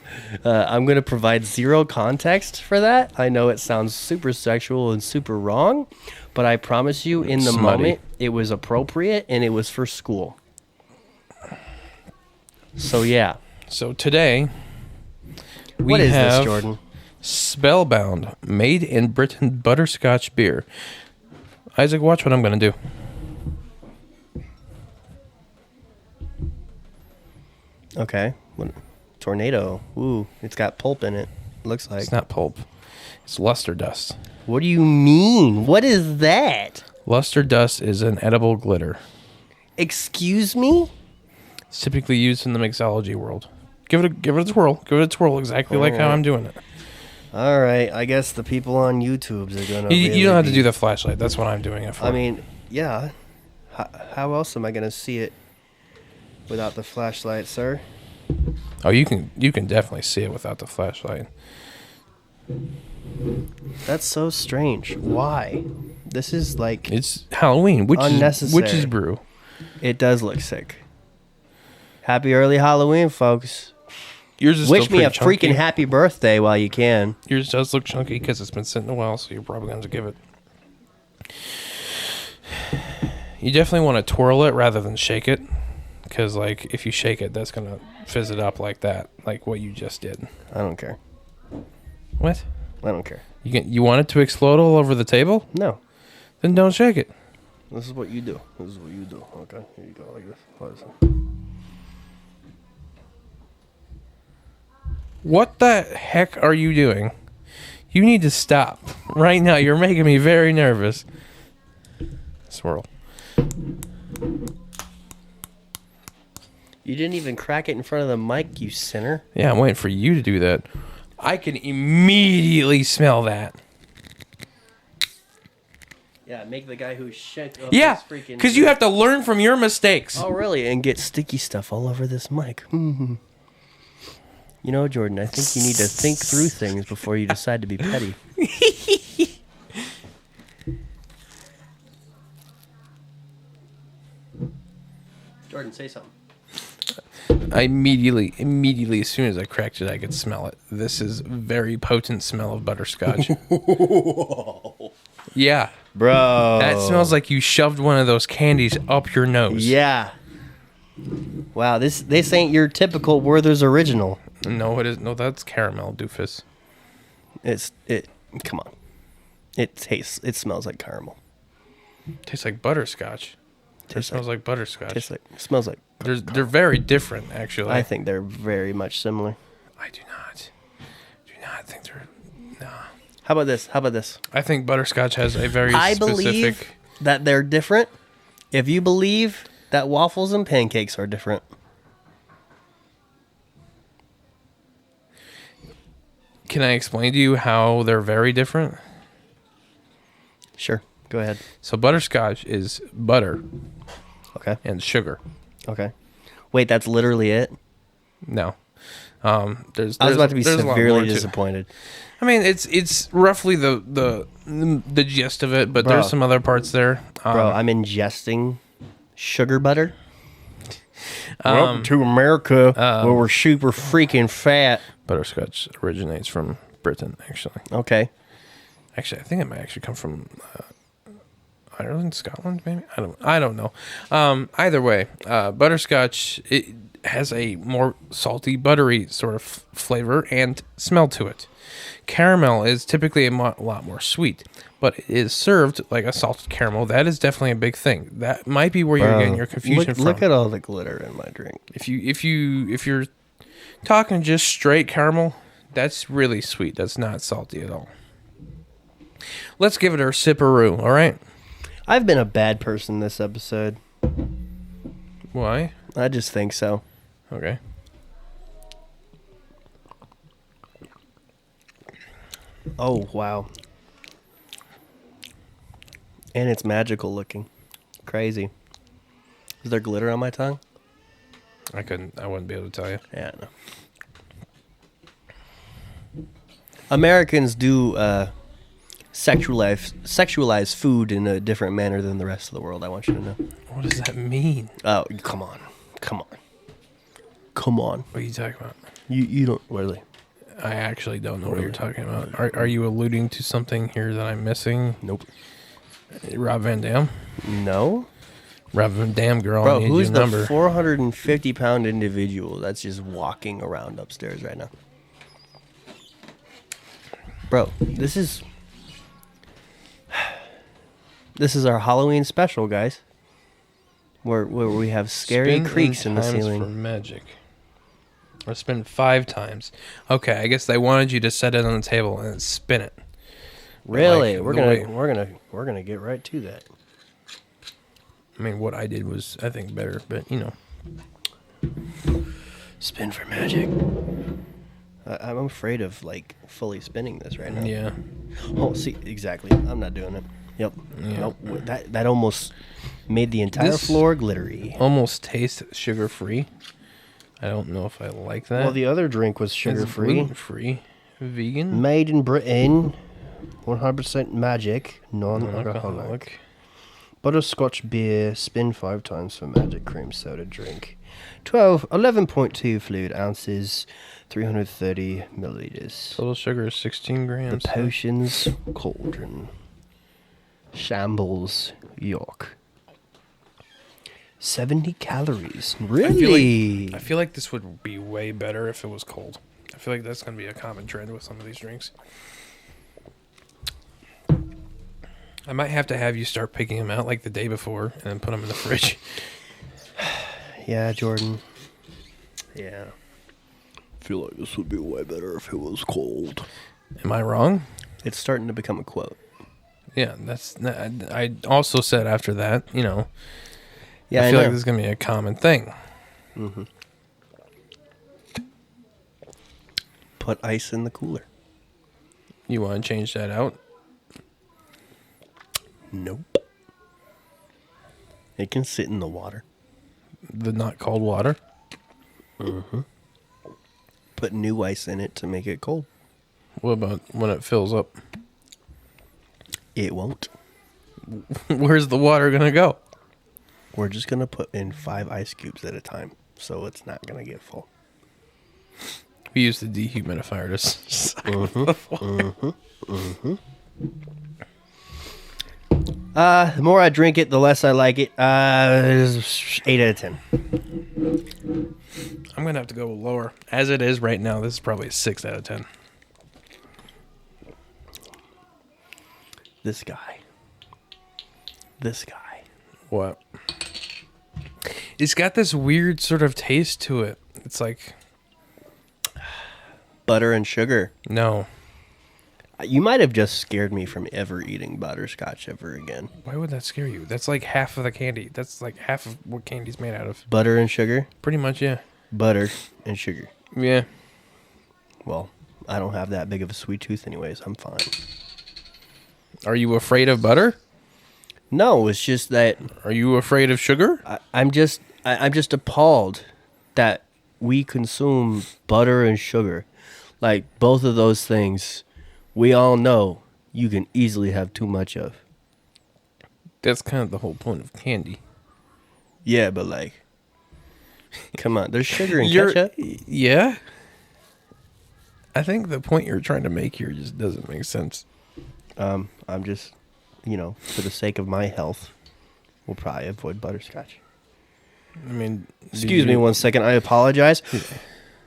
I'm going to provide zero context for that. I know it sounds super sexual and super wrong, but I promise you in the Smutty. moment it was appropriate and it was for school. So yeah. So today we What is have this, Jordan? Spellbound, made in Britain butterscotch beer. Isaac, watch what I'm going to do. Okay. Tornado. Ooh, it's got pulp in it. Looks like. It's not pulp. It's luster dust. What do you mean? What is that? Luster dust is an edible glitter. Excuse me? It's typically used in the mixology world. Give it a twirl. Give it a twirl exactly like how I'm doing it. All right. I guess the people on YouTube's are going You don't have to do the flashlight. That's what I'm doing it for. I mean, yeah. How else am I going to see it without the flashlight, sir? oh, you can definitely see it without the flashlight. That's so strange. Why? This is like... It's Halloween, Unnecessary. witch's brew. It does look sick. Happy early Halloween, folks. Yours is Wish still me a pretty chunky. freaking happy birthday while you can. Yours does look chunky because it's been sitting a while, so you're probably going to give it. You definitely want to twirl it rather than shake it, because like if you shake it, that's going to fizz it up like that, like what you just did. I don't care. What? I don't care. You want it to explode all over the table? No. Then don't shake it. This is what you do. This is what you do. Okay, here you go, like this. What the heck are you doing? You need to stop right now. You're making me very nervous. Swirl. You didn't even crack it in front of the mic, you sinner. Yeah, I'm waiting for you to do that. I can immediately smell that. Yeah, make the guy who shit up Yeah, his freaking... because you have to learn from your mistakes. Oh, really? And get sticky stuff all over this mic. You know, Jordan, I think you need to think through things before you decide to be petty. Jordan, say something. I immediately, as soon as I cracked it, I could smell it. This is very potent smell of butterscotch. Yeah. Bro. That smells like you shoved one of those candies up your nose. Yeah. Wow, this ain't your typical Werther's original. No, it is. No, that's caramel, doofus. Come on. It smells like caramel. Tastes like butterscotch. Tastes Smells like butterscotch. Smells like They're very different, actually. I think they're very much similar. I do not. Do not think they're. Nah. How about this? I think butterscotch has a very I specific. believe that they're different. If you believe that waffles and pancakes are different. Can I explain to you how they're very different? Sure. Go ahead. So butterscotch is butter Okay. and sugar. Okay. Wait, that's literally it? No. There's I was about to be there's a lot more severely to it. disappointed. I mean, it's roughly the gist of it, but Bro. there's some other parts there. Bro, I'm ingesting sugar butter. Welcome to America, where we're super freaking fat. Butterscotch originates from Britain, actually. Okay. Actually, I think it might actually come from Ireland, Scotland, maybe. I don't know. Either way, butterscotch, it has a more salty, buttery sort of flavor and smell to it. Caramel is typically a lot more sweet, but it is served like a salted caramel. That is definitely a big thing. That might be where you're getting your confusion from. Look at all the glitter in my drink. If you're talking just straight caramel, that's really sweet. That's not salty at all. Let's give it our sipperoo, all right? I've been a bad person this episode. Why? I just think so. Okay. Oh, wow. And it's magical looking. Crazy. Is there glitter on my tongue? I wouldn't be able to tell you. Yeah, I know. Americans do sexualize food in a different manner than the rest of the world. I want you to know. What does that mean? Oh, come on. What are you talking about? You don't really. I actually don't know what you're talking about. Are you alluding to something here that I'm missing? Nope. Rob Van Dam? No. Rob Van Dam, girl. Bro, I need who's your the number. 450-pound individual that's just walking around upstairs right now? Bro, this is our Halloween special, guys. Where we have scary Spin creaks in the times ceiling. for magic. Or spin 5 times. Okay, I guess they wanted you to set it on the table and spin it. Really? Like, we're gonna get right to that. I mean, what I did was, I think, better, but you know. Spin for magic. I'm afraid of like fully spinning this right now. Yeah. Oh, see, exactly. I'm not doing it. Yep. Yeah. Nope. That almost made the entire This- floor glittery. Almost tastes sugar-free. I don't know if I like that. Well, the other drink was sugar-free. Gluten-free. Vegan. Made in Britain. 100% magic. Non-alcoholic. Alcoholic. Butterscotch beer. Spin 5 times for magic cream soda drink. 11.2 fluid ounces. 330 milliliters. Total sugar is 16 The grams. potions cauldron. Shambles York. 70 calories. Really? I feel like this would be way better if it was cold. I feel like that's going to be a common trend with some of these drinks. I might have to have you start picking them out like the day before and then put them in the fridge. Yeah, Jordan. Yeah. I feel like this would be way better if it was cold. Am I wrong? It's starting to become a quote. Yeah, I also said after that, you know, Yeah, I I feel know. like this is going to be a common thing. Mm-hmm. Put ice in the cooler. You want to change that out? Nope. It can sit in the water. The not cold water? Mm-hmm. Put new ice in it to make it cold. What about when it fills up? It won't. Where's the water going to go? We're just going to put in 5 ice cubes at a time, so it's not going to get full. We use the dehumidifier to The more I drink it, the less I like it. 8 out of 10. I'm going to have to go lower. As it is right now, this is probably a 6 out of 10. This guy. What? It's got this weird sort of taste to it. It's like, Butter and sugar. no. You might have just scared me from ever eating butterscotch ever again. Why would that scare you? That's like half of the candy. That's like half of what candy's made out of. Butter and sugar? Pretty much, yeah. Butter and sugar. Yeah. Well, I don't have that big of a sweet tooth anyways. I'm fine. Are you afraid of butter? No, it's just that Are you afraid of sugar? I'm just appalled that we consume butter and sugar. Like, both of those things, we all know you can easily have too much of. That's kind of the whole point of candy. Yeah, but like, come on, there's sugar in ketchup. Yeah. I think the point you're trying to make here just doesn't make sense. I'm just for the sake of my health, we'll probably avoid butterscotch. I mean, Excuse me 1 second. I apologize. Did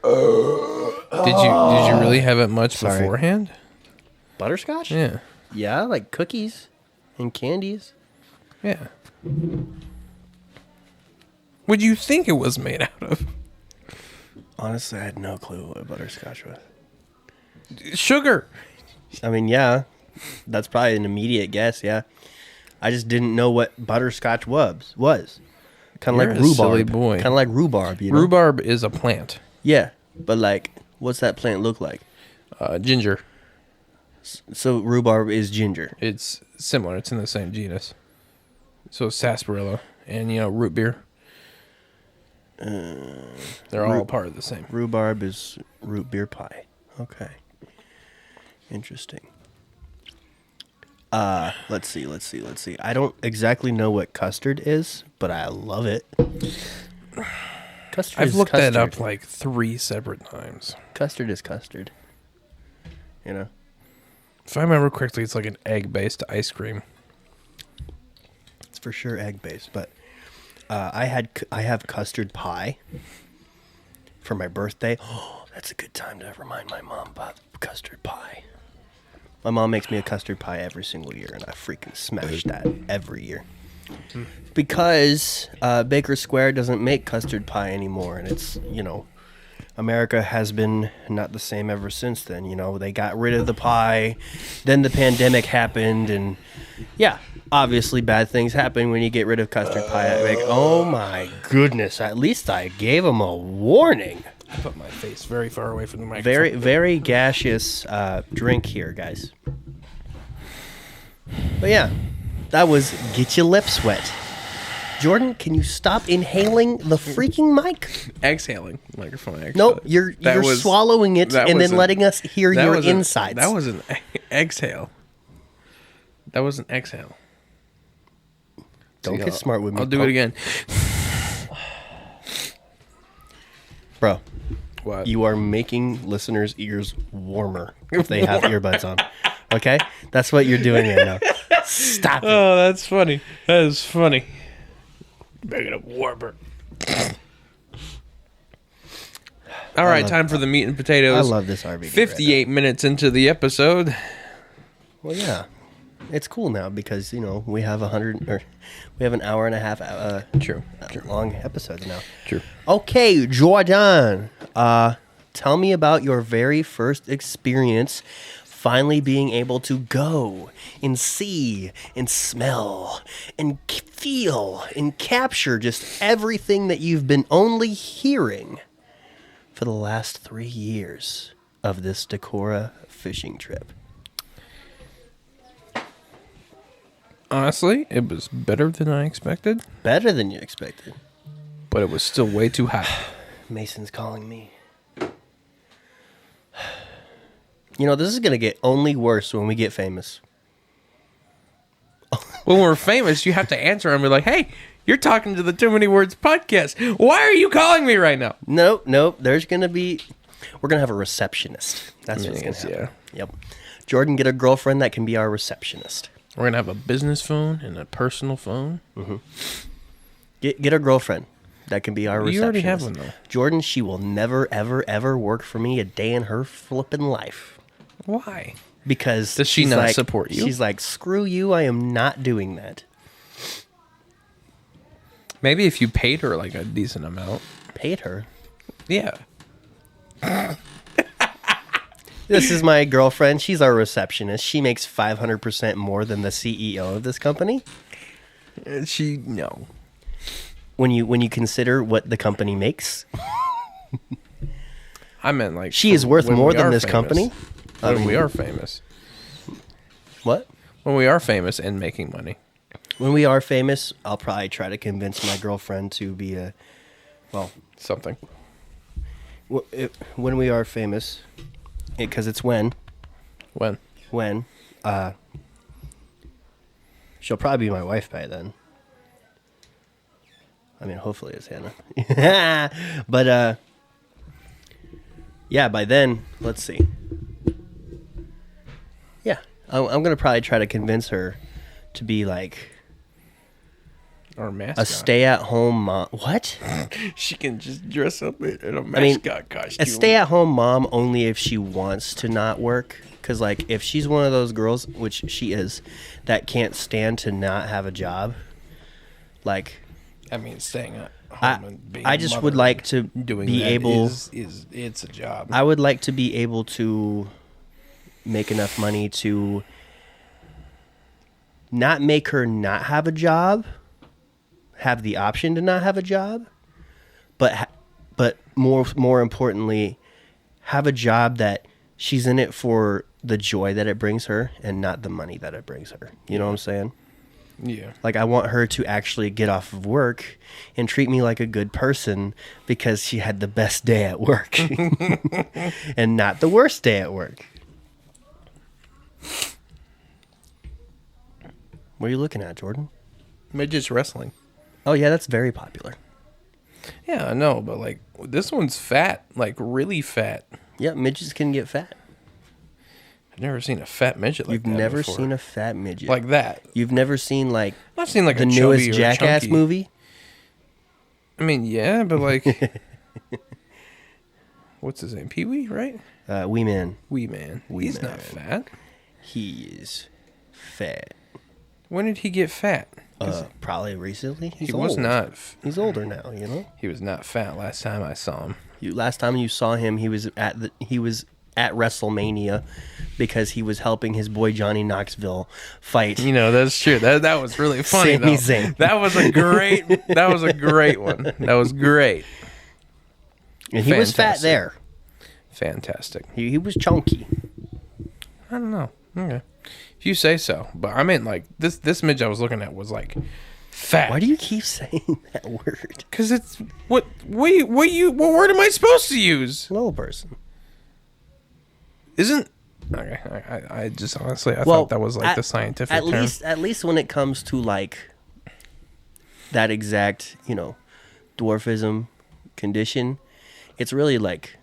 you really have it much Sorry. beforehand? Butterscotch? Yeah. Yeah, like cookies and candies. Yeah. What'd you think it was made out of? Honestly, I had no clue what butterscotch was. Sugar. I mean, yeah, that's probably an immediate guess, yeah. I just didn't know what butterscotch was. Kind of You're like a silly rhubarb. boy. Kind of like rhubarb, you know? Rhubarb is a plant. Yeah, but like, what's that plant look like? Ginger. So rhubarb is ginger. It's similar. It's in the same genus. So sarsaparilla and, root beer. They're all part of the same. Rhubarb is root beer pie. Okay. Interesting. Let's see. I don't exactly know what custard is, but I love it. Custard I've is looked custard. that up like 3 separate times. Custard is custard. You know? If I remember correctly, it's like an egg-based ice cream. It's for sure egg-based, but I have custard pie for my birthday. Oh, that's a good time to remind my mom about custard pie. My mom makes me a custard pie every single year, and I freaking smash that every year. Because Baker Square doesn't make custard pie anymore, and it's, America has been not the same ever since then. They got rid of the pie, then the pandemic happened, and yeah, obviously bad things happen when you get rid of custard pie. Like, oh my goodness, at least I gave them a warning. I put my face very far away from the microphone. Very, very gaseous drink here, guys. But yeah, that was Get Your Lips Wet. Jordan, can you stop inhaling the freaking mic? Exhaling. Microphone exhaling. Nope, you're swallowing it and then letting us hear your insides. That was an exhale. That was an exhale. Don't get smart with me. I'll do it again. Bro, What? you are making listeners' ears warmer if they have earbuds on. Okay? That's what you're doing right now. Stop it. Oh, that's funny. That is funny. Making it warmer. All right, time for the meat and potatoes. I love this RVD. 58 minutes into the episode. Well, yeah. It's cool now because, we have we have an hour and a half True. long episodes now. True. Okay, Jordan. Tell me about your very first experience finally being able to go and see and smell and feel and capture just everything that you've been only hearing for the last 3 years of this Decorah fishing trip. Honestly, it was better than I expected, Better than you expected. but it was still way too hot. Mason's calling me. This is going to get only worse when we get famous. When we're famous, you have to answer and be like, hey, you're talking to the Too Many Words podcast. Why are you calling me right now? Nope. We're going to have a receptionist. That's what's going to happen. Yeah. Yep. Jordan, get a girlfriend that can be our receptionist. We're going to have a business phone and a personal phone. Get a girlfriend that can be our receptionist. You already have one, though. Jordan, she will never, ever, ever work for me a day in her flipping life. Why? Because Does she she's not like, support you? She's like, screw you, I am not doing that. Maybe if you paid her like a decent amount. Paid her. Yeah. This is my girlfriend. She's our receptionist. She makes 500% more than the CEO of this company. No. When you consider what the company makes, I meant like she is worth when more we than are this famous. company. When we are famous. What? When we are famous and making money. When we are famous, I'll probably try to convince my girlfriend to be Something. when we are famous, because it's when she'll probably be my wife by then. I mean, hopefully it's Hannah. But yeah, by then, let's see. Yeah, I'm gonna probably try to convince her to be like Or mascot. a stay-at-home mom. What? She can just dress up in a mascot costume. A stay-at-home mom only if she wants to not work. Because, like, if she's one of those girls, which she is, that can't stand to not have a job, like... I mean, staying at home and being I just a would mother like to doing be that able... it's a job. I would like to be able to make enough money to not make her not have a job, have the option to not have a job, but more importantly, have a job that she's in it for the joy that it brings her and not the money that it brings her. You know what I'm saying? Yeah. Like, I want her to actually get off of work and treat me like a good person because she had the best day at work and not the worst day at work. What are you looking at, Jordan? Midgets wrestling. Oh, yeah, that's very popular. Yeah, I know, but like this one's fat, like really fat. Yeah, midgets can get fat. I've never seen a fat midget like You've that never before. seen a fat midget. like that. You've never seen, like, I've seen like the a newest chubby or Jackass chunky. movie. I mean, yeah, but like, what's his name? Pee Wee, right? Wee Man. Wee Man. He's Man. not fat. He is fat. When did he get fat? Probably recently. He's He was old. not. He's older now, you know? He was not fat last time I saw him. Last time you saw him, he was at WrestleMania because he was helping his boy Johnny Knoxville fight. You know, that's true. That was really funny Sami though. Zayn. That was a great one. That was great. And he was fat Fantastic. there. Fantastic. He was chunky. I don't know. Okay. If you say so. But I mean, like, this midget I was looking at was, like, fat. Why do you keep saying that word? Because it's... What word am I supposed to use? Little person. Isn't... Okay. I just honestly, I thought that was, like, the scientific term. At least when it comes to, like, that exact, dwarfism condition, it's really, like...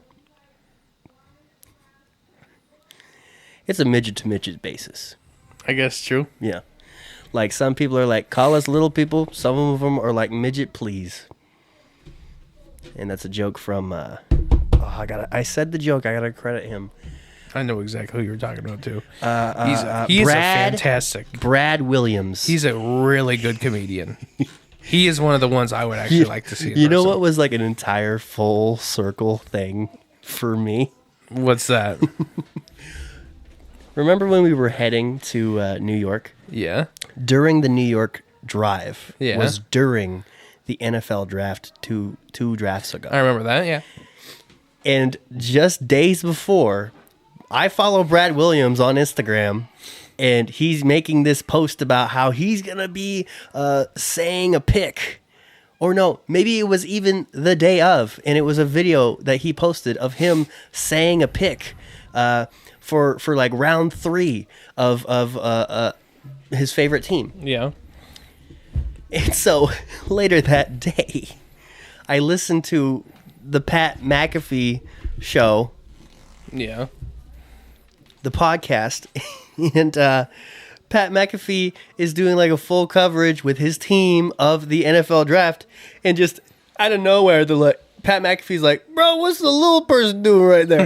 It's a midget to midget basis. I guess true. Yeah. Like, some people are like, call us little people. Some of them are like, midget, please. And that's a joke from, I said the joke. I gotta credit him. I know exactly who you're talking about, too. He's a fantastic... Brad Williams. He's a really good comedian. He is one of the ones I would actually like to see in You know person. what was like an entire full circle thing for me? What's that? Remember when we were heading to New York? Yeah. During the New York drive Yeah. was during the NFL draft two drafts ago. I remember that, yeah. And just days before, I follow Brad Williams on Instagram, and he's making this post about how he's going to be saying a pick. Or no, maybe it was even the day of, and it was a video that he posted of him saying a pick for like round 3 of his favorite team. Yeah. And so later that day, I listened to the Pat McAfee show, Yeah. the podcast, and Pat McAfee is doing like a full coverage with his team of the NFL draft, and just out of nowhere, they're like, Pat McAfee's like, bro, what's the little person doing right there?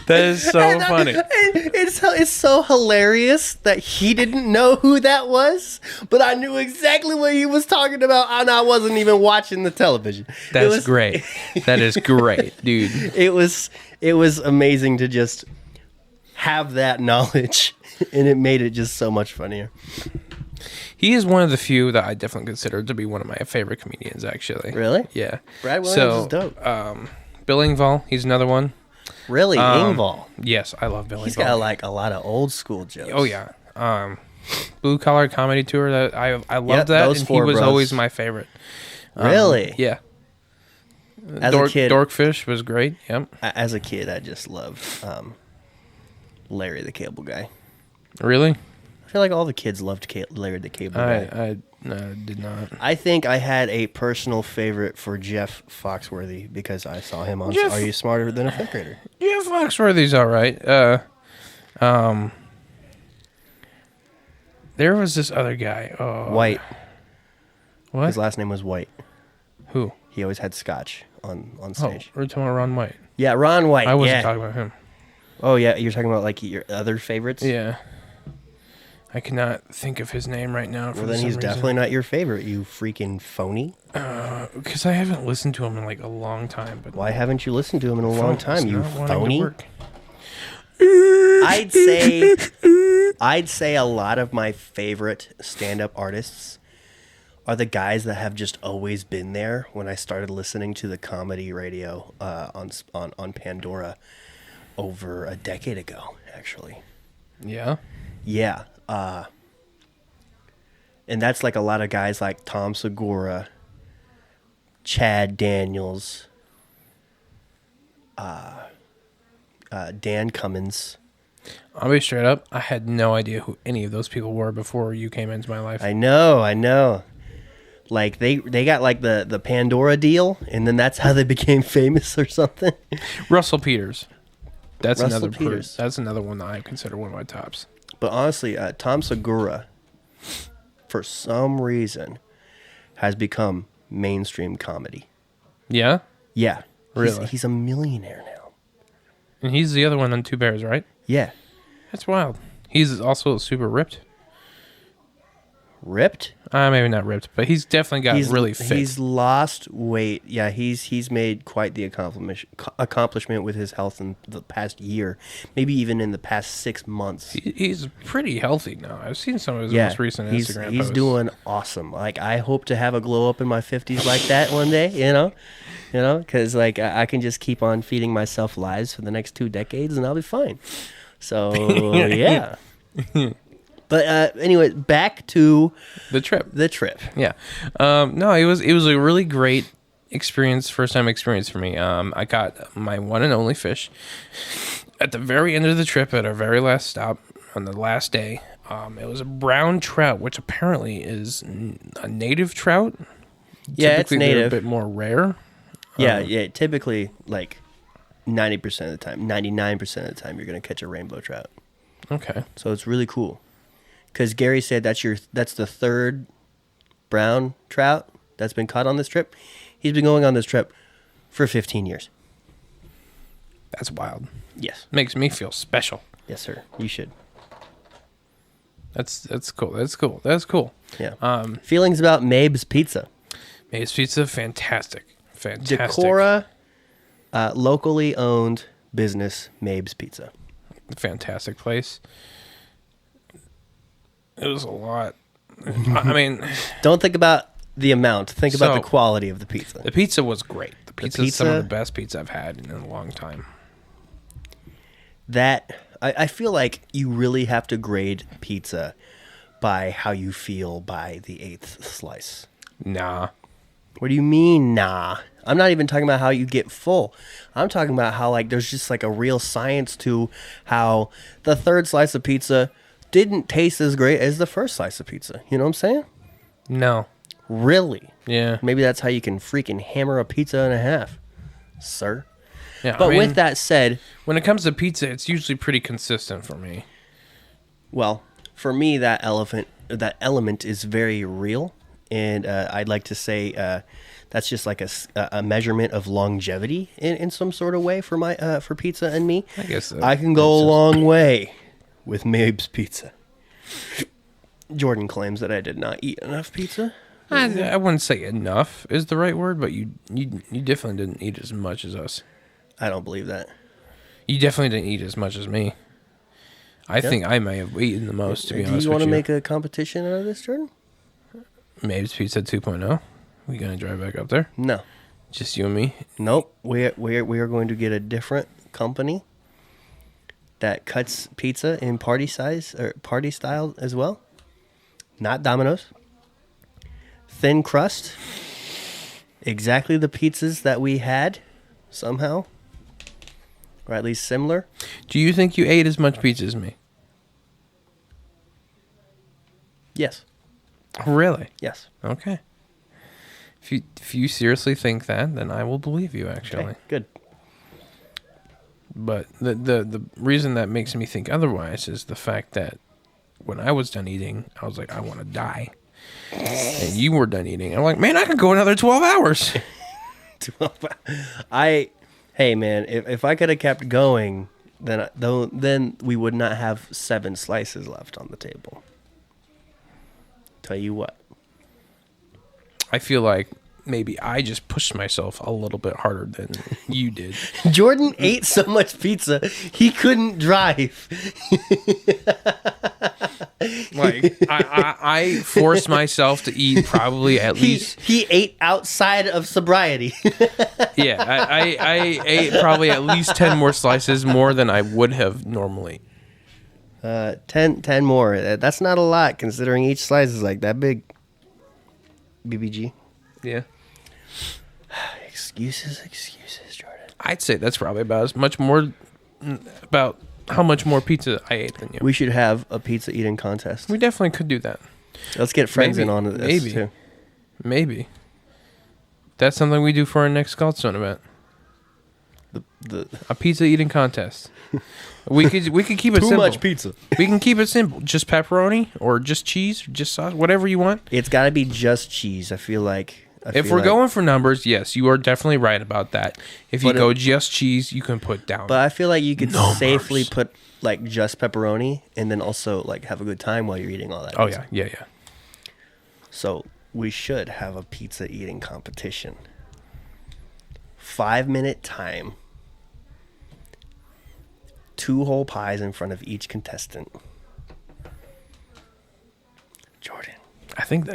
That is so funny. It's so hilarious that he didn't know who that was, but I knew exactly what he was talking about, and I wasn't even watching the television. That's great. That is great, dude. It was amazing to just have that knowledge, and it made it just so much funnier. He is one of the few that I definitely consider to be one of my favorite comedians, actually. Really? Yeah. Brad Williams is dope. Bill Engvall, he's another one. Really, Engvall. Yes, I love Bill Engvall. He's got like a lot of old school jokes. Oh, yeah. Blue Collar Comedy Tour, that I loved Yep, that, those and he four was bros. always my favorite. Really? Yeah. As a kid, Dorkfish was great. Yep. As a kid, I just loved Larry the Cable Guy. Really? I feel like all the kids loved Larry the Cable Guy. I did not. I think I had a personal favorite for Jeff Foxworthy because I saw him on Jeff- Are You Smarter Than a Fifth Grader? Yeah, Foxworthy's all right. There was this other guy. Oh, White. What? His last name was White. Who? He always had scotch on Oh, stage. we're talking about Ron White. Yeah, Ron White. I wasn't yeah. talking about him. Oh, yeah. You're talking about like your other favorites? Yeah. I cannot think of his name right now. Well, then he's definitely not your favorite, you freaking phony. Because I haven't listened to him in like a long time. But Why haven't you listened to him in a long phone is time, you not wanting to phony? work. I'd say a lot of my favorite stand-up artists are the guys that have just always been there when I started listening to the comedy radio on Pandora over a decade ago, actually. Yeah. Yeah. And that's like a lot of guys like Tom Segura, Chad Daniels, Dan Cummins. I'll be straight up. I had no idea who any of those people were before you came into my life. I know. Like they got like the Pandora deal, and then that's how they became famous or something. Russell Peters. That's Russell another Peters. That's another one that I consider one of my tops. But honestly, Tom Segura, for some reason, has become mainstream comedy. Yeah? Yeah, Really? He's a millionaire now. And he's the other one on Two Bears, right? Yeah, That's wild. He's also super ripped. ripped. Maybe not ripped, but he's definitely got really fit. He's lost weight. Yeah, he's made quite the accomplishment with his health in the past year, maybe even in the past 6 months. He's pretty healthy now. I've seen some of his most recent Instagram he's posts. doing awesome. Like I hope to have a glow up in my 50s like that one day. You know, because like I can just keep on feeding myself lies for the next 2 decades and I'll be fine. So yeah. But anyway, back to the trip. Yeah. No, it was a really great experience, first time experience for me. I got my one and only fish at the very end of the trip at our very last stop on the last day. It was a brown trout, which apparently is a native trout. Yeah, it's Typically, they're native. a bit more rare. Yeah. Typically, like 90% of the time, 99% of the time, you're gonna catch a rainbow trout. Okay. So it's really cool. Because Gary said that's the third brown trout that's been caught on this trip. He's been going on this trip for 15 years. That's wild. Yes. Makes me feel special. Yes, sir. You should. That's cool. That's cool. Yeah. Feelings about Mabe's Pizza. Mabe's Pizza, fantastic. Decorah, locally owned business, Mabe's Pizza. Fantastic place. It was a lot. I mean, don't think about the amount. Think about the quality of the pizza. The pizza was great. The pizza is some of the best pizza I've had in a long time. I feel like you really have to grade pizza by how you feel by the 8th slice. Nah. What do you mean, nah? I'm not even talking about how you get full. I'm talking about how like there's just like a real science to how the 3rd slice of pizza didn't taste as great as the 1st slice of pizza. You know what I'm saying? No. Really? Yeah. Maybe that's how you can freaking hammer a pizza in half, sir. Yeah. But with that said, when it comes to pizza, it's usually pretty consistent for me. Well, for me, that element is very real, and I'd like to say that's just like a measurement of longevity in some sort of way for pizza and me. I guess I can go a long way with Mabe's Pizza. Jordan claims that I did not eat enough pizza. I wouldn't say enough is the right word, but you definitely didn't eat as much as us. I don't believe that. You definitely didn't eat as much as me. I think I may have eaten the most, to be honest with you. Do you want to make a competition out of this, Jordan? Mabe's Pizza 2.0. We gonna drive back up there? No. Just you and me? Nope. We are going to get a different company that cuts pizza in party size or party style as well. Not Domino's. Thin crust. Exactly the pizzas that we had somehow. Or at least similar. Do you think you ate as much pizza as me? Yes. Really? Yes. Okay. If you seriously think that, then I will believe you, actually. Okay, good. But the reason that makes me think otherwise is the fact that when I was done eating, I was like, I want to die. And you were done eating. I'm like, man, I could go another 12 hours. 12. Hey man, if I could have kept going, then we would not have 7 slices left on the table. Tell you what. I feel like maybe I just pushed myself a little bit harder than you did. Jordan ate so much pizza, he couldn't drive. Like, I forced myself to eat probably at least... He ate outside of sobriety. Yeah, I ate probably at least 10 more slices more than I would have normally. 10 more. That's not a lot considering each slice is like that big. BBG. Yeah. Excuses, Jordan. I'd say that's probably about as much more... about how much more pizza I ate than you. We should have a pizza eating contest. We definitely could do that. Let's get friends in on this too. Maybe. That's something we do for our next Goldstone event. A pizza eating contest. We could keep it simple. Too much pizza. We can keep it simple. Just pepperoni or just cheese or just sauce, whatever you want. It's got to be just cheese. I feel like. If we're going for numbers, yes, you are definitely right about that. If you go just cheese, you can put down. But I feel like you could safely put like just pepperoni and then also like have a good time while you're eating all that. Oh pizza. yeah. So we should have a pizza eating competition. 5-minute time. 2 whole pies in front of each contestant. Jordan. I think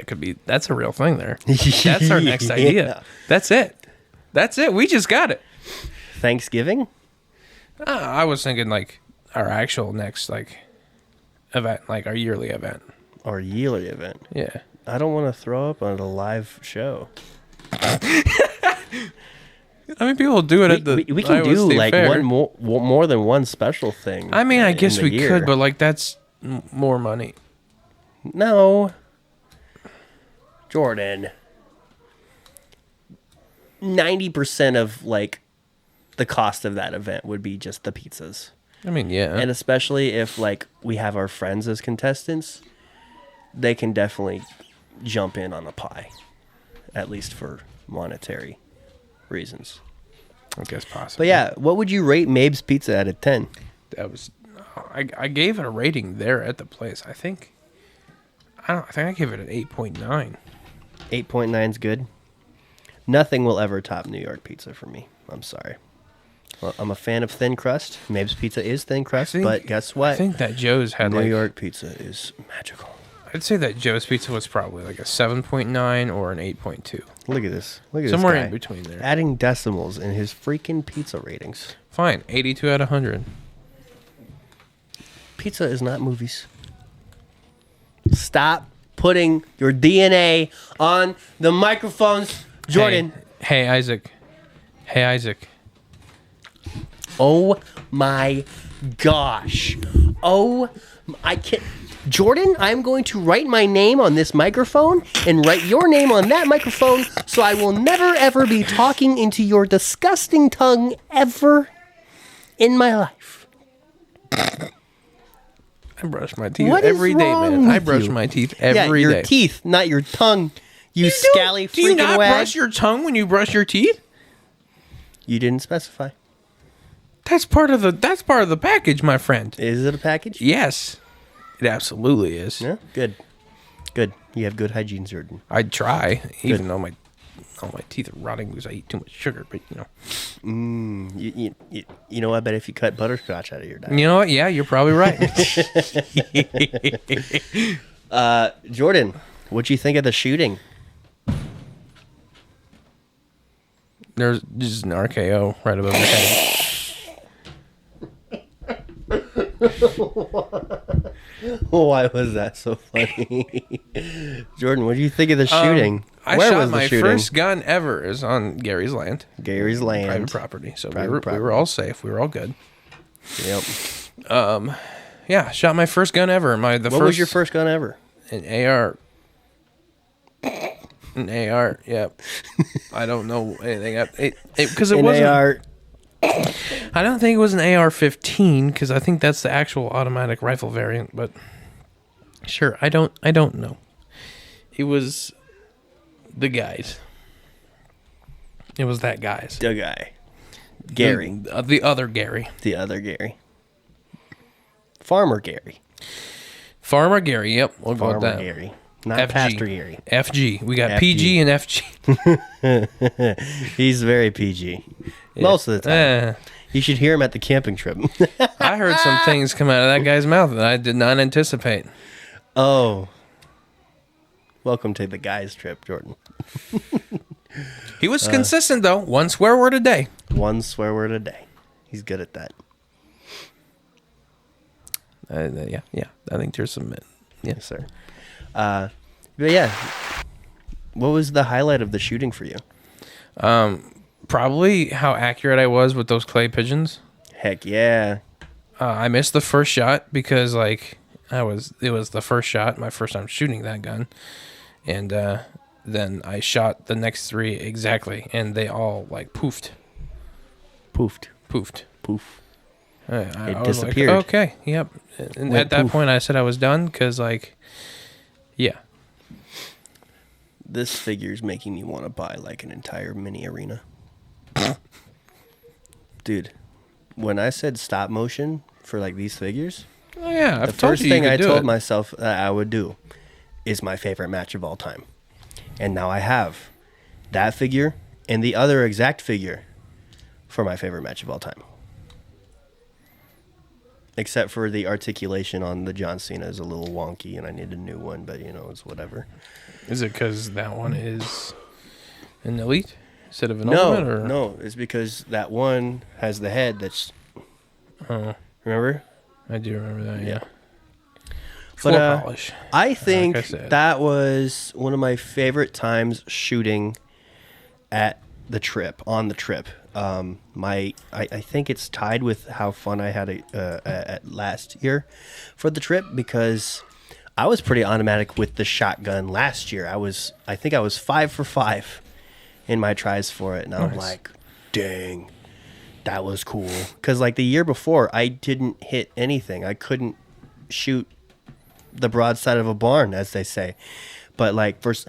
that's a real thing there. That's our next idea. Yeah. That's it. We just got it. Thanksgiving? I was thinking like our actual next like event, like our yearly event. Our yearly event. Yeah. I don't want to throw up on a live show. I mean, people do it at the we can Iowa do State like Fair. one more than one special thing. I mean, I guess in the we year. could, but like that's more money. No. Jordan. 90% of like the cost of that event would be just the pizzas. I mean, yeah. And especially if like we have our friends as contestants, they can definitely jump in on the pie, at least for monetary reasons. I guess possibly. But yeah, what would you rate Mabe's Pizza out of 10? That was I gave it a rating there at the place. I think I gave it an 8.9. 8.9 is good. Nothing will ever top New York pizza for me. I'm sorry. Well, I'm a fan of thin crust. Mabe's Pizza is thin crust, but guess what? I think that Joe's had New York pizza is magical. I'd say that Joe's Pizza was probably like a 7.9 or an 8.2. Look at this. Look at Somewhere this guy. in between there. Adding decimals in his freaking pizza ratings. Fine, 82 out of 100. Pizza is not movies. Stop putting your DNA on the microphones, Jordan. Hey Isaac. Oh my gosh. Oh, I can't. Jordan, I'm going to write my name on this microphone and write your name on that microphone so I will never ever be talking into your disgusting tongue ever in my life. I brush my teeth What is every day, wrong man. I with brush you? my teeth every day. Your teeth, not your tongue. You scally freaking Do you not wag. brush your tongue when you brush your teeth? You didn't specify. That's part of the package, my friend. Is it a package? Yes. It absolutely is. Yeah, good. Good. You have good hygiene, Jordan. I'd try, even though all my teeth are rotting because I eat too much sugar, but you know. You know, I bet if you cut butterscotch out of your diet. You know what? Yeah, you're probably right. Jordan, what'd you think of the shooting? There's just an RKO right above your head. Why was that so funny? Jordan, what do you think of the shooting? I Where shot was the my shooting? first gun ever is on Gary's land, Gary's land. private property. So Private we were property. all safe. We were all good. Yep. Yeah, shot my first gun ever. What was your first gun ever? An AR. An AR. Yep. I don't know anything because it An wasn't. AR. I don't think it was an AR-15 because I think that's the actual automatic rifle variant. But Sure, I don't know. It was the guys. It was that guys. The guy. Gary. The other Gary. The other Gary. Farmer Gary. Farmer Gary, yep. We'll go with Farmer that. Gary. Not FG. Pastor Gary. FG. We got FG. PG and FG. He's very PG. Most of the time. You should hear him at the camping trip. I heard some things come out of that guy's mouth that I did not anticipate. Oh. Welcome to the guys trip, Jordan. He was consistent, though. One swear word a day. One swear word a day. He's good at that. Yeah. I think there's some... Yeah. Yes, sir. But yeah, what was the highlight of the shooting for you? Probably how accurate I was with those clay pigeons. Heck yeah. I missed the first shot because, like, it was the first shot, my first time shooting that gun. And then I shot the next three exactly, and they all, like, poofed. Poofed. Poof. I It was disappeared. like, okay, yep. And Went at that poof. point, I said I was done because, like, yeah. This figure's making me want to buy like an entire mini arena. Dude, when I said stop motion for like these figures, Oh, yeah. the first thing I told myself that I would do is my favorite match of all time. And now I have that figure and the other exact figure for my favorite match of all time. Except for the articulation on the John Cena is a little wonky and I need a new one, but you know, it's whatever. Is it because that one is an elite instead of an No, ultimate? Or? no, it's because that one has the head that's, Oh, remember? I do remember that, yeah. But, Floor polish. I think I said. that was one of my favorite times shooting at the trip, on the trip. I think it's tied with how fun I had at last year for the trip because I was pretty automatic with the shotgun last year. I think I was 5 for 5 in my tries for it, and I'm Nice. like, dang, that was cool. Because like the year before, I didn't hit anything. I couldn't shoot the broadside of a barn, as they say. But like first,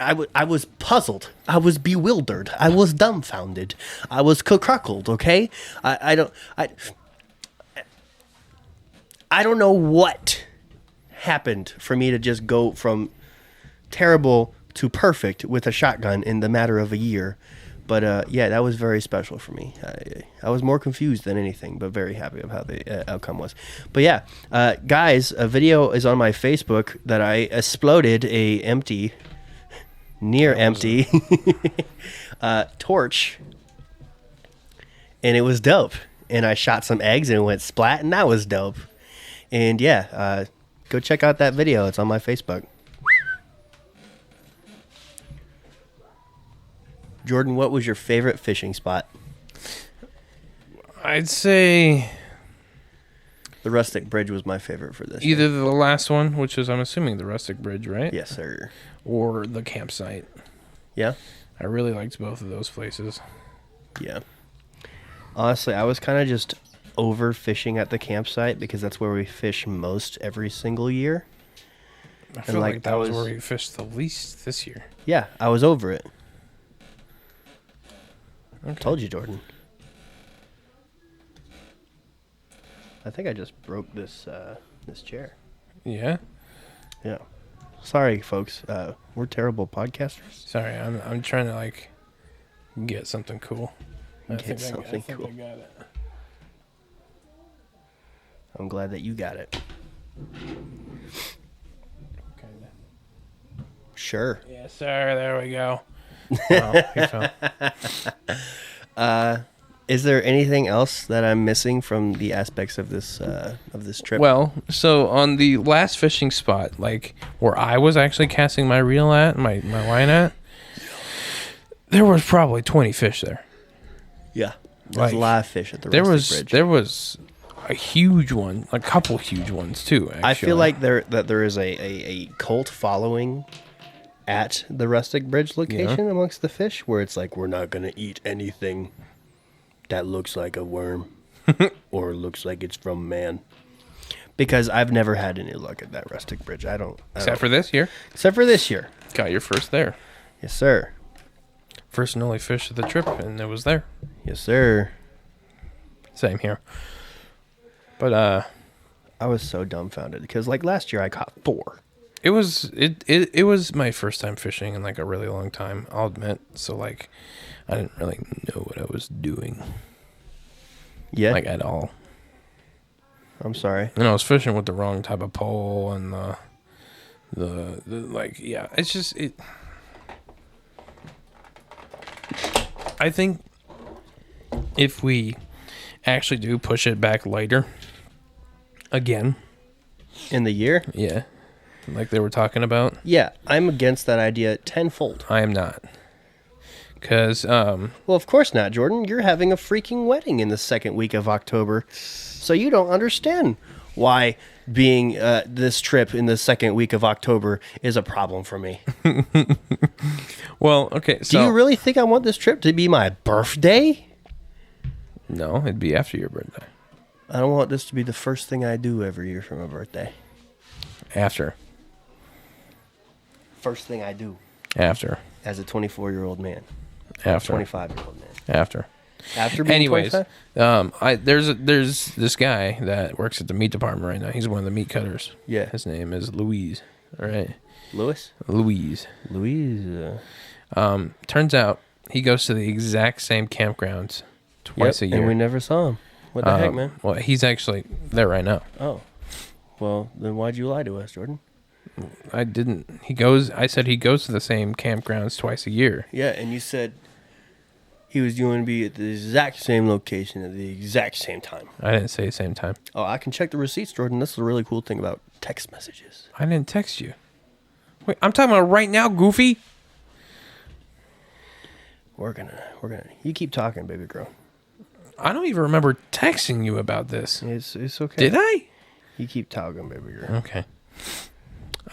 I was puzzled. I was bewildered. I was dumbfounded. I was cuckoled. Okay, I don't know what happened for me to just go from terrible to perfect with a shotgun in the matter of a year. But yeah, that was very special for me. I was more confused than anything, but very happy of how the outcome was. But yeah, guys, a video is on my Facebook that I exploded a empty, near empty torch, and it was dope. And I shot some eggs and it went splat, and that was dope. And yeah, go check out that video. It's on my Facebook. Jordan, what was your favorite fishing spot? I'd say The Rustic Bridge was my favorite for this. either the last one, which is, I'm assuming, the Rustic Bridge, right? Yes, sir. Or the campsite. Yeah? I really liked both of those places. Yeah. Honestly, I was kind of just over fishing at the campsite because that's where we fish most every single year. I feel like, like that that was was- where you fished the least this year. Yeah, I was over it. Okay. Told you, Jordan. I think I just broke this this chair. Yeah? Yeah. Sorry, folks. We're terrible podcasters. Sorry, I'm trying to, like, get something cool. Get something I cool. got it. I'm glad that you got it. Kinda. Sure. Yes, sir. There we go. Oh, he fell. Is there anything else that I'm missing from the aspects of this trip? Well, so on the last fishing spot, like where I was actually casting my reel at, my line at, there was probably 20 fish there. yeah, there's like, a lot of fish at the There Rustic was Bridge. there was a huge one, a couple huge ones too. Actually. I feel like there is a cult following at the Rustic Bridge location amongst the fish, where it's like, we're not gonna eat anything that looks like a worm or looks like it's from man. because I've never had any luck at that rustic bridge. Except for this year. Except for this year. Got your first there. Yes, sir. First and only fish of the trip, and it was there. Yes, sir. Same here. But I was so dumbfounded because like last year I caught 4. it was my first time fishing in like a really long time, I'll admit. So like I didn't really know what I was doing. Yeah. Like at all. I'm sorry. And I was fishing with the wrong type of pole and the like, yeah, it's just I think if we actually do push it back later again, In the year? yeah, like they were talking about, Yeah, I'm against that idea tenfold. I am not. Because Well, of course not, Jordan. You're having a freaking wedding in the second week of October. So you don't understand why being this trip in the second week of October is a problem for me. well, okay, so Do you really think I want this trip to be my birthday? no, it'd be after your birthday. I don't want this to be the first thing I do every year for my birthday. After First thing I do as a 24-year-old man, 25-year-old man. after. After being Anyways, 25? there's this guy that works at the meat department right now. He's one of the meat cutters. Yeah. His name is Louise. All right, Louise? Louise. Turns out he goes to the exact same campgrounds twice a year. And we never saw him. What the heck, man? Well, he's actually there right now. Oh. Well, then why'd you lie to us, Jordan? I didn't. I said he goes to the same campgrounds twice a year. Yeah, and you said he was going to be at the exact same location at the exact same time. I didn't say same time. Oh, I can check the receipts, Jordan. This is a really cool thing about text messages. I didn't text you. Wait, I'm talking about right now, Goofy. We're gonna. You keep talking, baby girl. I don't even remember texting you about this. It's okay. Did I? You keep talking, baby girl. Okay.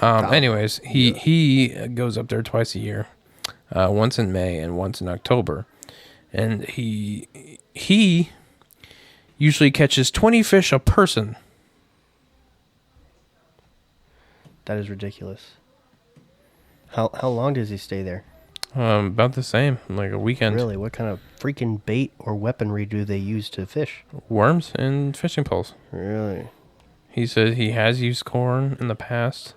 Anyways, he goes up there twice a year, once in May and once in October, and he usually catches 20 fish a person. That is ridiculous. How long does he stay there? About the same, like a weekend. Really? What kind of freaking bait or weaponry do they use to fish? Worms and fishing poles. Really? He said he has used corn in the past,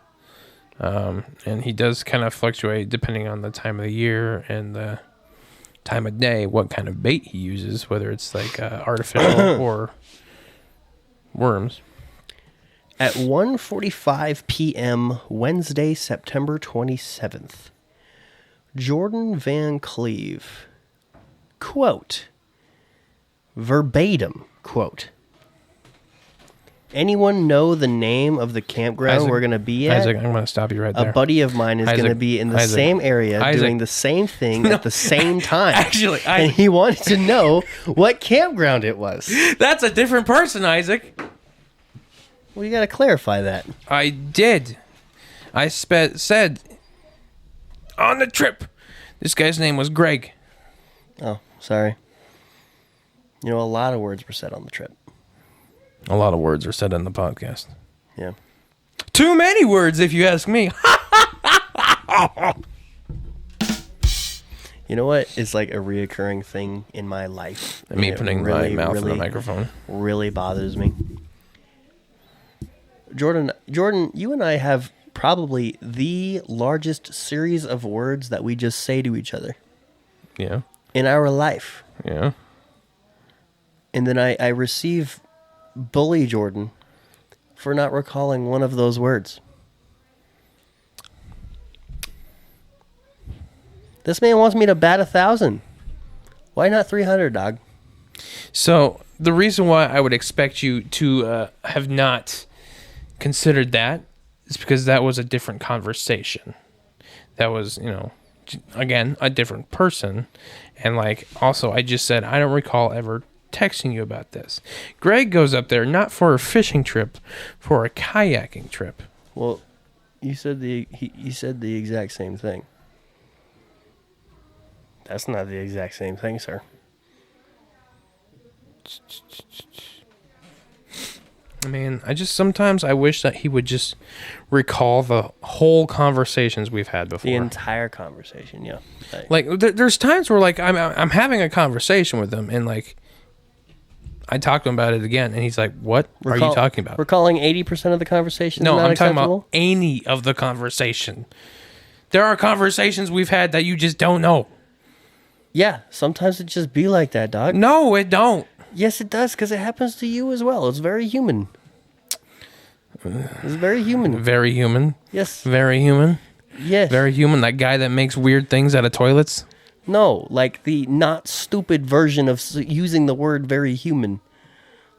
and he does kind of fluctuate depending on the time of the year and the time of day, what kind of bait he uses, whether it's like artificial or worms. At 1:45 p.m. Wednesday, September 27th, Jordan Van Cleve, quote, verbatim, quote, anyone know the name of the campground Isaac, we're going to be at? Isaac, I'm going to stop you right there. A buddy of mine is going to Isaac, be in the Isaac, same area Isaac. doing the same thing at the same time. Actually, and he wanted to know what campground it was. That's a different person, Isaac. Well, you got to clarify that. I did. I said on the trip, this guy's name was Greg. Oh, sorry. You know, a lot of words were said on the trip. A lot of words are said in the podcast. Yeah. Too many words, if you ask me. You know what? It's like a reoccurring thing in my life. Me And it putting my mouth in the microphone. Really bothers me. Jordan, you and I have probably the largest series of words that we just say to each other Yeah. in our life. Yeah. And then I receive bully Jordan for not recalling one of those words. This man wants me to bat 1,000. Why not 300, dog? So the reason why I would expect you to have not considered that is because that was a different conversation. That was, again, a different person. And like, also, I just said, I don't recall ever texting you about this. Greg goes up there not for a fishing trip, for a kayaking trip. Well, you said he said the exact same thing. That's not the exact same thing, sir. I mean, sometimes I wish that he would just recall the whole conversations we've had before. The entire conversation, yeah. Like, there's times where, like, I'm having a conversation with him, and, like, I talk to him about it again, and he's like, what are you talking about? Recalling 80% of the conversation No, not I'm acceptable? talking about any of the conversation. There are conversations we've had that you just don't know. Yeah, sometimes it just be like that, dog. No, it don't. Yes, it does, because it happens to you as well. It's very human. It's very human. Very human. Yes. Very human. Yes. Very human. That guy that makes weird things out of toilets. No, like the not stupid version of using the word very human.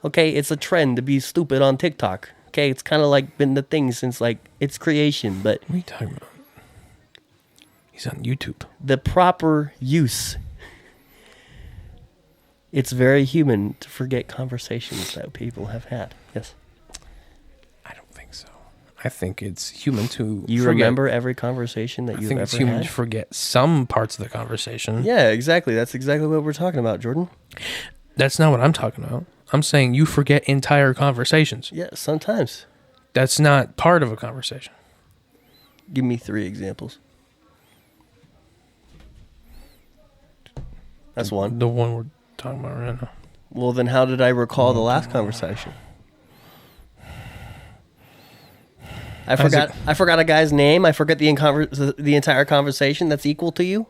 Okay, it's a trend to be stupid on TikTok. Okay, it's kind of like been the thing since like its creation, but What are you talking about? He's on YouTube. the proper use. It's very human to forget conversations that people have had. Yes. I don't think so. I think it's human to You forget. remember every conversation that I you've think ever it's human had? to forget some parts of the conversation. Yeah, exactly. That's exactly what we're talking about, Jordan. That's not what I'm talking about. I'm saying you forget entire conversations. Yeah, sometimes. That's not part of a conversation. Give me 3 examples. That's one. The one we're talking about right now. Well, then how did I recall the last conversation? I forgot a guy's name. I forgot the entire conversation. That's equal to you.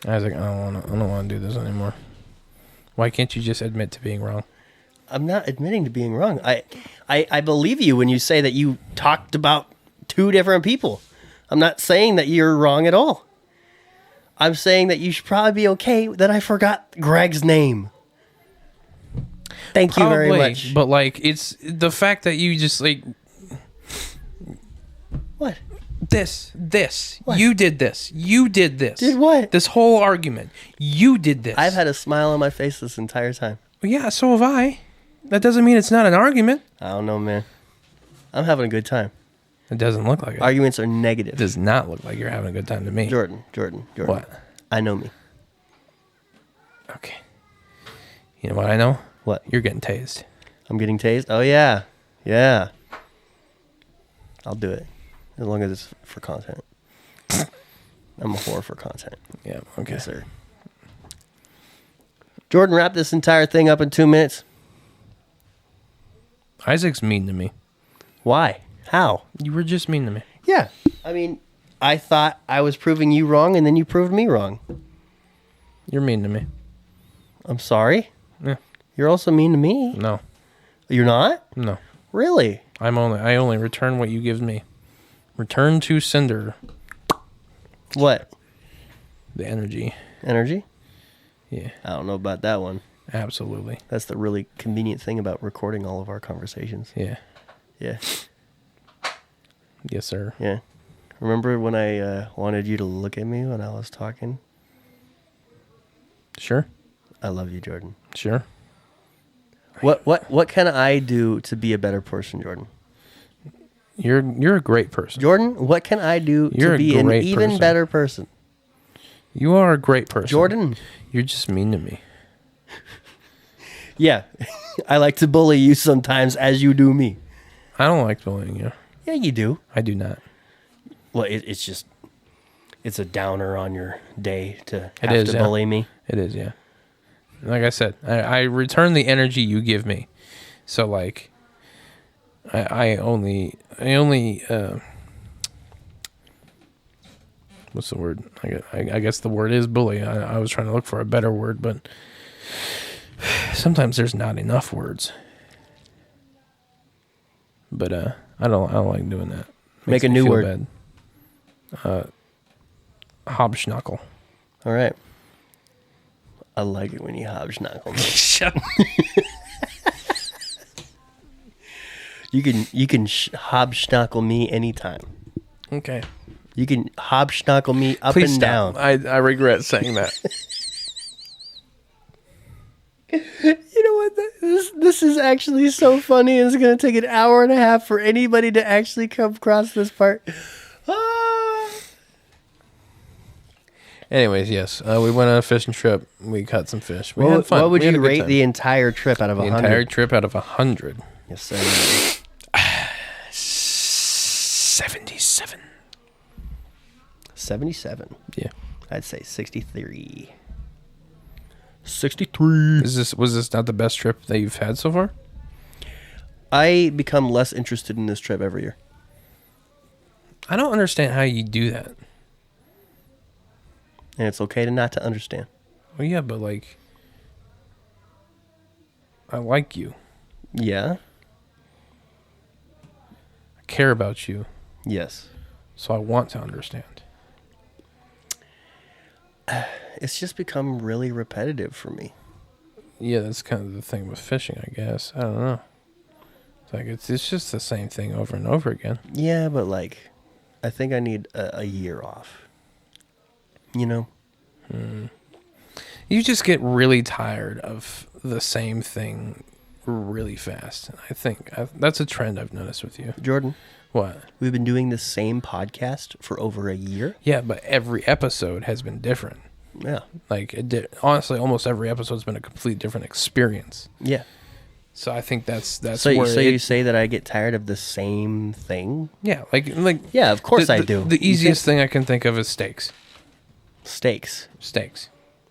Isaac, I don't want to do this anymore. Why can't you just admit to being wrong? I'm not admitting to being wrong. I believe you when you say that you talked about 2 different people. I'm not saying that you're wrong at all. I'm saying that you should probably be okay that I forgot Greg's name. Thank you very much. But like, it's the fact that you just like What? this. What? You did this. You did this. Did what? This whole argument. You did this. I've had a smile on my face this entire time. Well, yeah, so have I. That doesn't mean it's not an argument. I don't know, man. I'm having a good time. It doesn't look like it. Arguments are It negative. does not look like you're having a good time to me. Jordan. What? I know me. Okay. You know what I know? What? You're getting tased. I'm getting tased? Oh, yeah. Yeah. I'll do it. As long as it's for content. I'm a whore for content. Yeah, okay. Yes, sir. Jordan, wrap this entire thing up in 2 minutes. Isaac's mean to me. Why? How? You were just mean to me. Yeah. I mean, I thought I was proving you wrong, and then you proved me wrong. You're mean to me. I'm sorry. Yeah. You're also mean to me. No. You're not? No. Really? I only return what you give me. Return to sender What? the energy. Energy? Yeah, I don't know about that one. absolutely. That's the really convenient thing about recording all of our conversations. Yeah. Yeah. Yes, sir. Yeah. Remember when I wanted you to look at me when I was talking? Sure. I love you, Jordan. Sure. What can I do to be a better person, Jordan? You're a great person. Jordan, what can I do You're to a be an great even person. better person? You are a great person. Jordan. You're just mean to me. Yeah. I like to bully you sometimes as you do me. I don't like bullying you. Yeah, you do. I do not. Well, it's just, it's a downer on your day to It have is, to yeah. bully me. It is, yeah. Like I said, I return the energy you give me. So like, I only what's the word? I guess the word is bully. I was trying to look for a better word, but sometimes there's not enough words. But I don't like doing that. Make Makes a me new feel word. Bad. Hobschnockel. All right. I like it when you hobschnockle me. Shut up. You can hobschnockle me anytime. Okay. You can hobschnockle me up Please and stop. down. I regret saying that. You know what? This is actually so funny, and it's going to take an hour and a half for anybody to actually come across this part. Ah. Anyways, yes, we went on a fishing trip. We caught some fish. We had fun. What would We had a you good rate time. the entire trip out of The 100? entire trip out of 100? Yes, sir. 77. 77. Yeah. I'd say 63. 63. Was this not the best trip that you've had so far? I become less interested in this trip every year. I don't understand how you do that. And it's okay to not to understand. Well, yeah, but like, I like you. Yeah. I care about you. Yes. So I want to understand. It's just become really repetitive for me. Yeah, that's kind of the thing with fishing, I guess. I don't know. It's like it's just the same thing over and over again. Yeah, but like, I think I need a year off. You know? You just get really tired of the same thing really fast. I think that's a trend I've noticed with you. Jordan, What? we've been doing the same podcast for over a year. Yeah, but every episode has been different. Yeah. Like, honestly, almost every episode's been a complete different experience. Yeah. So I think that's So, where you say that I get tired of the same thing? yeah, like Yeah, of course I do. The easiest thing I can think of is steaks. Steaks. Steaks.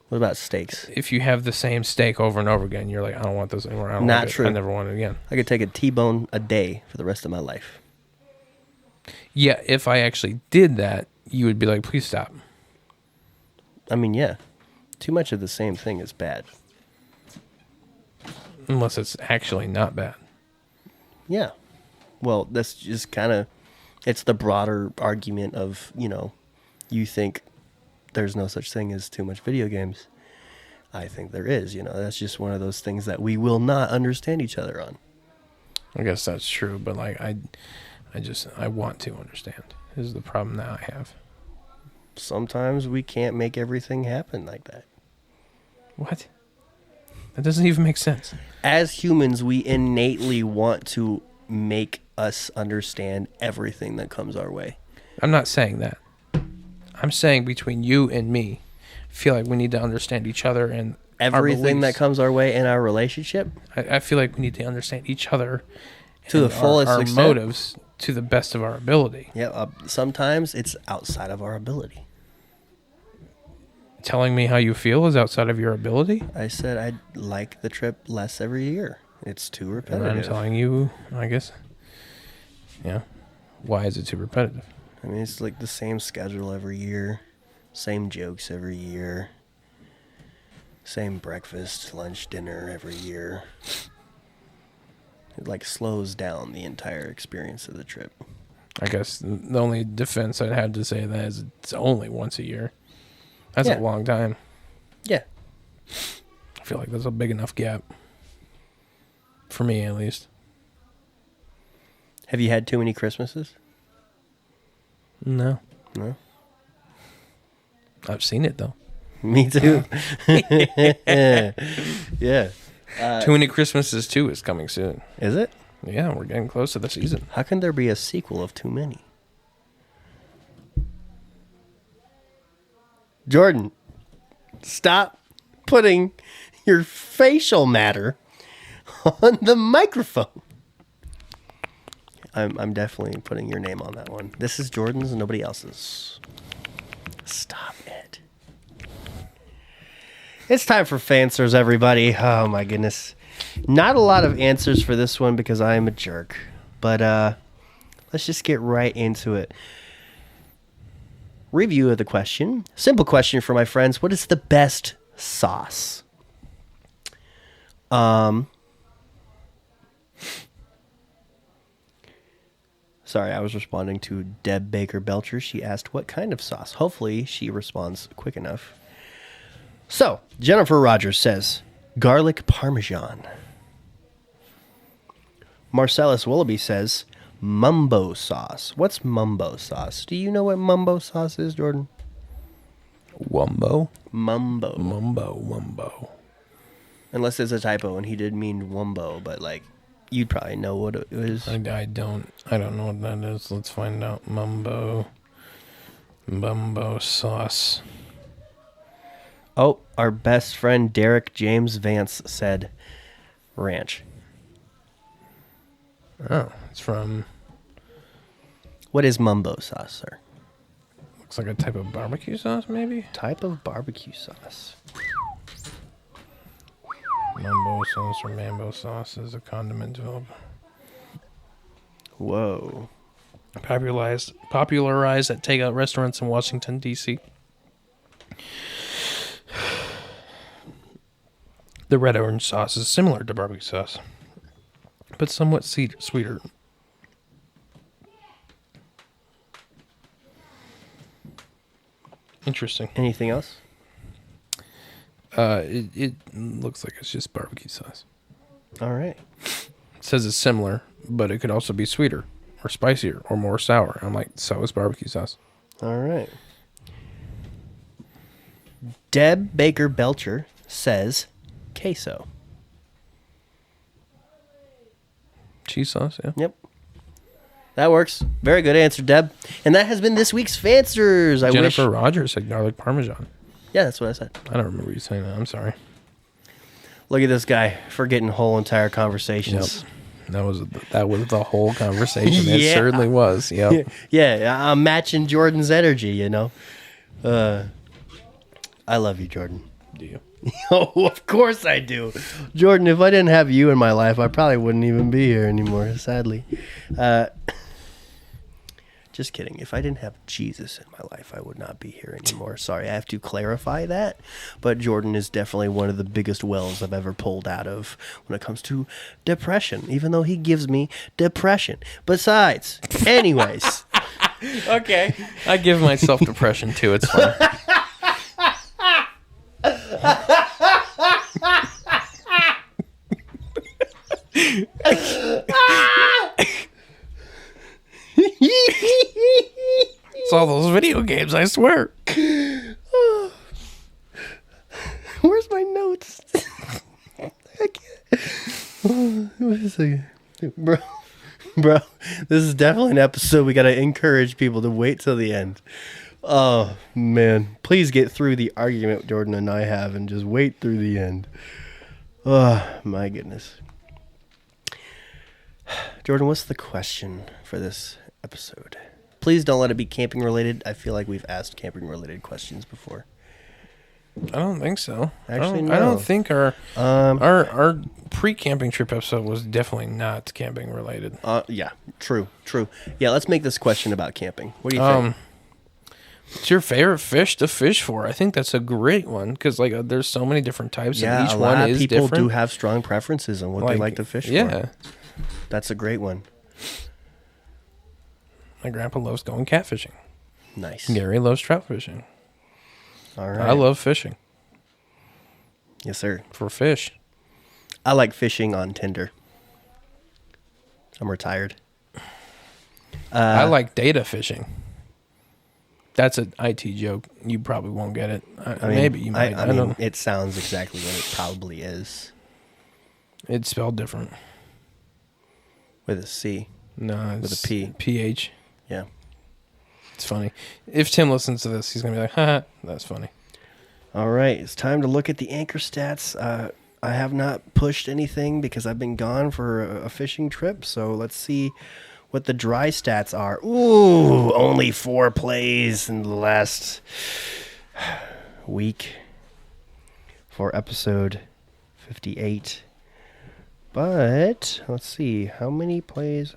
What about steaks? If you have the same steak over and over again, you're like, I don't want this anymore. I don't Not want it. true. I never want it again. I could take a T-bone a day for the rest of my life. Yeah, if I actually did that, you would be like, please stop. I mean, yeah. Too much of the same thing is bad. Unless it's actually not bad. Yeah. Well, that's just kind of, it's the broader argument of, you think there's no such thing as too much video games. I think there is, that's just one of those things that we will not understand each other on. I guess that's true, but like I want to understand. This is the problem that I have. Sometimes we can't make everything happen like that. What? That doesn't even make sense. As humans, we innately want to make us understand everything that comes our way. I'm not saying that. I'm saying between you and me, I feel like we need to understand each other and Everything our that beliefs. comes our way in our relationship I feel like we need to understand each other to the and fullest our extent. motives to the best of our ability. Yeah, sometimes it's outside of our ability. Telling me how you feel is outside of your ability, I said I'd like the trip less every year. It's too and repetitive. I'm telling you, I guess. Yeah. Why is it too repetitive? I mean, it's like the same schedule every year, same jokes every year, same breakfast, lunch, dinner every year. It like slows down the entire experience of the trip. I guess the only defense I'd have to say that is it's only once a year. That's Yeah. a long time. Yeah. I feel like that's a big enough gap. For me, at least. Have you had too many Christmases? No. No. I've seen it, though. Me too. Yeah. Too Many Christmases 2 is coming soon. Is it? Yeah, we're getting close to the season. How can there be a sequel of Too Many? Jordan, stop putting your facial matter on the microphone. I'm definitely putting your name on that one. This is Jordan's and nobody else's. Stop it. It's time for Fanswers, everybody. Oh my goodness. Not a lot of answers for this one because I am a jerk. But let's just get right into it. Review of the question. Simple question for my friends. What is the best sauce? Sorry, I was responding to Deb Baker Belcher. She asked what kind of sauce. Hopefully she responds quick enough. So, Jennifer Rogers says, garlic parmesan. Marcellus Willoughby says, mumbo sauce. What's mumbo sauce? Do you know what mumbo sauce is, Jordan? Wumbo? Mumbo. Wumbo. Unless it's a typo and he did mean wumbo, but like, you'd probably know what it is. I don't know what that is. Let's find out. Mumbo sauce. Oh, our best friend Derek James Vance said ranch. Oh, it's from, What is mumbo sauce, sir? looks like a type of barbecue sauce, maybe? Type of barbecue sauce. Mumbo sauce or mambo sauce is a condiment developed. Whoa. Popularized at takeout restaurants in Washington, D.C. The red orange sauce is similar to barbecue sauce, but somewhat sweeter. Interesting. Anything else? It looks like it's just barbecue sauce. All right. It says it's similar, but it could also be sweeter or spicier or more sour. I'm like, so is barbecue sauce. All right. Deb Baker Belcher says queso. Cheese sauce, yeah. Yep. That works. Very good answer, Deb. And that has been this week's Fancers. Jennifer Rogers said garlic parmesan. Yeah, that's what I said. I don't remember you saying that. I'm sorry. Look at this guy forgetting whole entire conversations. That was the whole conversation. It Yeah. certainly was. Yep. Yeah, I'm matching Jordan's energy, you know. I love you, Jordan. Do you? Oh, of course I do. Jordan, if I didn't have you in my life, I probably wouldn't even be here anymore, sadly. Just kidding. If I didn't have Jesus in my life, I would not be here anymore. Sorry, I have to clarify that. But Jordan is definitely one of the biggest wells I've ever pulled out of when it comes to depression, even though he gives me depression. Besides, anyways. Okay. I give myself depression too. It's fine. It's all those video games, I swear. Where's my notes? I can't. Wait a second. Bro, this is definitely an episode we got to encourage people to wait till the end. Oh, man. Please get through the argument Jordan and I have and just wait through the end. Oh, my goodness. Jordan, what's the question for this episode? Please don't let it be camping related. I feel like we've asked camping related questions before. I don't think so. Actually, I don't no. think our pre-camping trip episode was definitely not camping related. Yeah, true. Yeah, let's make this question about camping. What do you think? What's your favorite fish to fish for? I think that's a great one because there's so many different types, Yeah, and each a lot one of is people different. do have strong preferences on what they like to fish for. Yeah, That's a great one. my grandpa loves going catfishing. Nice. Gary loves trout fishing. All right. I love fishing Yes, sir. for fish. I like fishing on Tinder. I'm retired. I like data fishing. That's an IT joke. You probably won't get it. Maybe you might. I don't know. It sounds exactly what it probably is. It's spelled different. With a C. No, it's With a P. PH. Yeah. It's funny. If Tim listens to this, he's going to be like, haha, that's funny. All right. It's time to look at the anchor stats. I have not pushed anything because I've been gone for a fishing trip. So let's see what the dry stats are. Ooh, only 4 plays in the last week for episode 58. But let's see how many plays.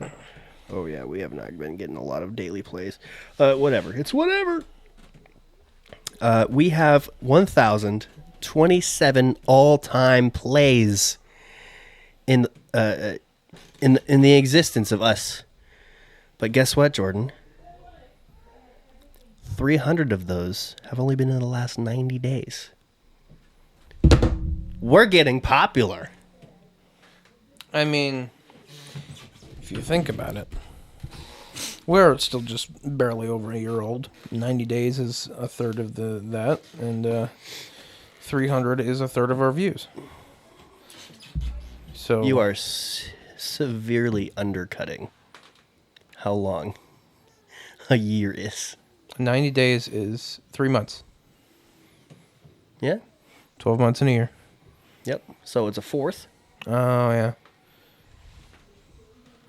Oh yeah, we have not been getting a lot of daily plays. Whatever. It's whatever. We have 1,027 all-time plays in the existence of us. But guess what, Jordan? 300 of those have only been in the last 90 days. We're getting popular. I mean, if you think about it, we're still just barely over a year old. 90 days is a third of that, and 300 is a third of our views. So You are severely undercutting how long a year is. 90 days is 3 months. Yeah? 12 months in a year. Yep. So it's a fourth. Oh, yeah.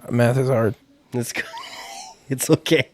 Math is hard. It's it's okay.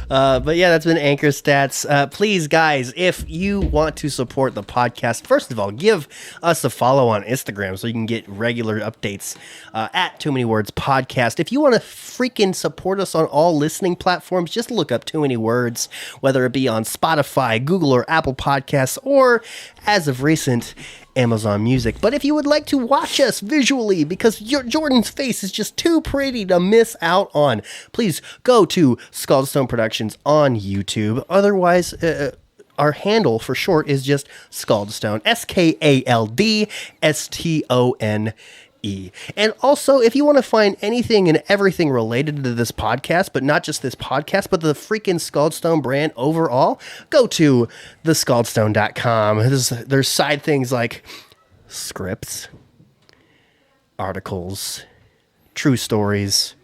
But yeah, that's been Anchor Stats. Please, guys, if you want to support the podcast, first of all, give us a follow on Instagram so you can get regular updates at Too Many Words Podcast. If you want to freaking support us on all listening platforms, just look up Too Many Words, whether it be on Spotify, Google, or Apple Podcasts, or as of recent, Amazon Music. But if you would like to watch us visually, because Jordan's face is just too pretty to miss out on, please go to Scaldstone Productions on YouTube. Otherwise, our handle for short is just Scaldstone, SKALDSTONE. And also, if you want to find anything and everything related to this podcast, but not just this podcast, but the freaking Scaldstone brand overall, go to thescaldstone.com. There's side things like scripts, articles, true stories,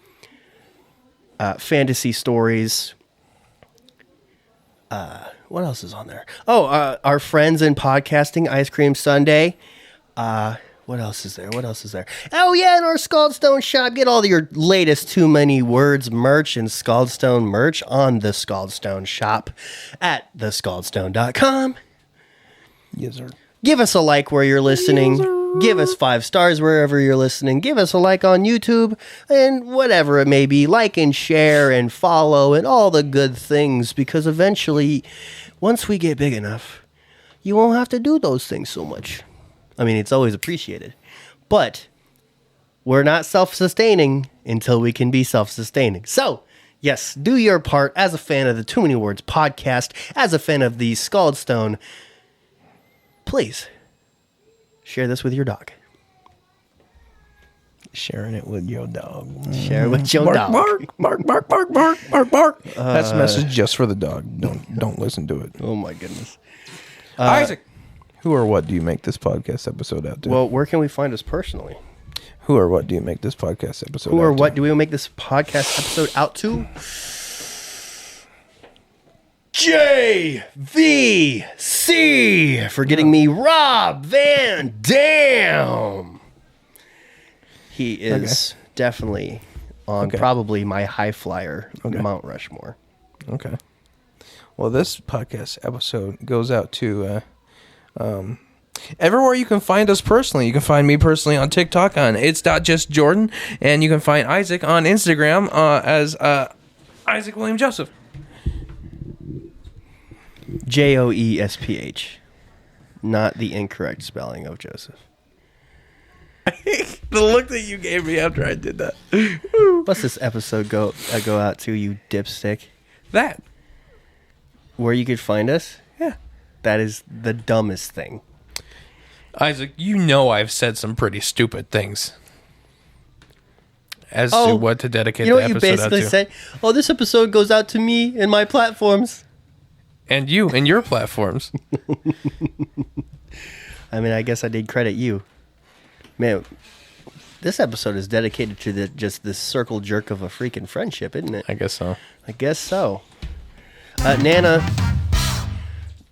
fantasy stories. What else is on there? Oh, our friends in podcasting, Ice Cream Sunday. What else is there? Oh, yeah, in our Scaldstone shop, get all your latest Too Many Words merch and Scaldstone merch on the Scaldstone shop at thescaldstone.com. Yes, sir. Give us a like where you're listening. Yes, sir. Give us 5 stars wherever you're listening. Give us a like on YouTube and whatever it may be. Like and share and follow and all the good things, because eventually, once we get big enough, you won't have to do those things so much. I mean, it's always appreciated, but we're not self-sustaining until we can be self-sustaining. So, yes, do your part as a fan of the Too Many Words podcast, as a fan of the Scaldstone. Please share this with your dog. Sharing it with your dog. Share it with your dog. Bark. That's a message just for the dog. Don't listen to it. Oh my goodness. Isaac, who or what do you make this podcast episode out to? Well, where can we find us personally? Who or what do you make this podcast episode Who out or to? what do we make this podcast episode out to? JVC for getting me Rob Van Dam. He is definitely on probably my high flyer Mount Rushmore. Okay. Well, this podcast episode goes out to everywhere you can find us personally. You can find me personally on TikTok on it's.justjordan, and you can find Isaac on Instagram as Isaac William Joseph. JOESPH, not the incorrect spelling of Joseph. The look that you gave me after I did that. What's this episode go out to, you dipstick? That. Where you could find us? Yeah. That is the dumbest thing. Isaac, you know I've said some pretty stupid things as to what to dedicate you know the what you episode out basically to. said? Oh, this episode goes out to me and my platforms. And you and your platforms. I mean, I guess I did credit you. Man, this episode is dedicated to just this circle jerk of a freaking friendship, isn't it? I guess so. I guess so.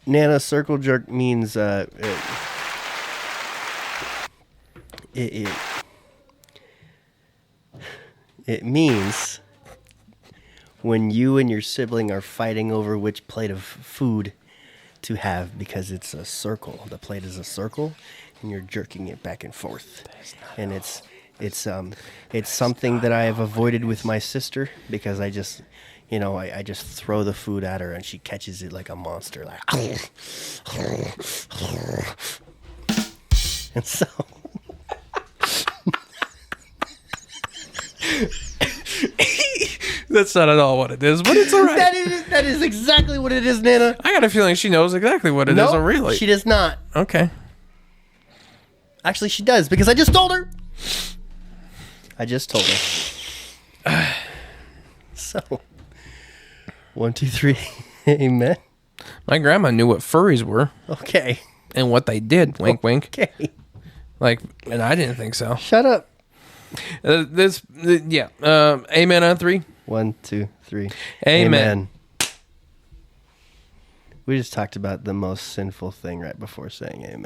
Nana, circle jerk means it means when you and your sibling are fighting over which plate of food to have, because it's a circle. The plate is a circle, and you're jerking it back and forth. And it's something that I have avoided with my sister, because I just throw the food at her and she catches it like a monster, like. And so. That's not at all what it is, but it's all right. That is exactly what it is, Nana. I got a feeling she knows exactly what it is. Oh, really? She does not. Okay. Actually, she does, because I just told her. I just told her. So, 1, 2, 3, amen. My grandma knew what furries were Okay. and what they did. Wink, wink. Okay. Like, and I didn't think so. Shut up. Amen on 3. 1, 2, 3. Amen. We just talked about the most sinful thing right before saying amen.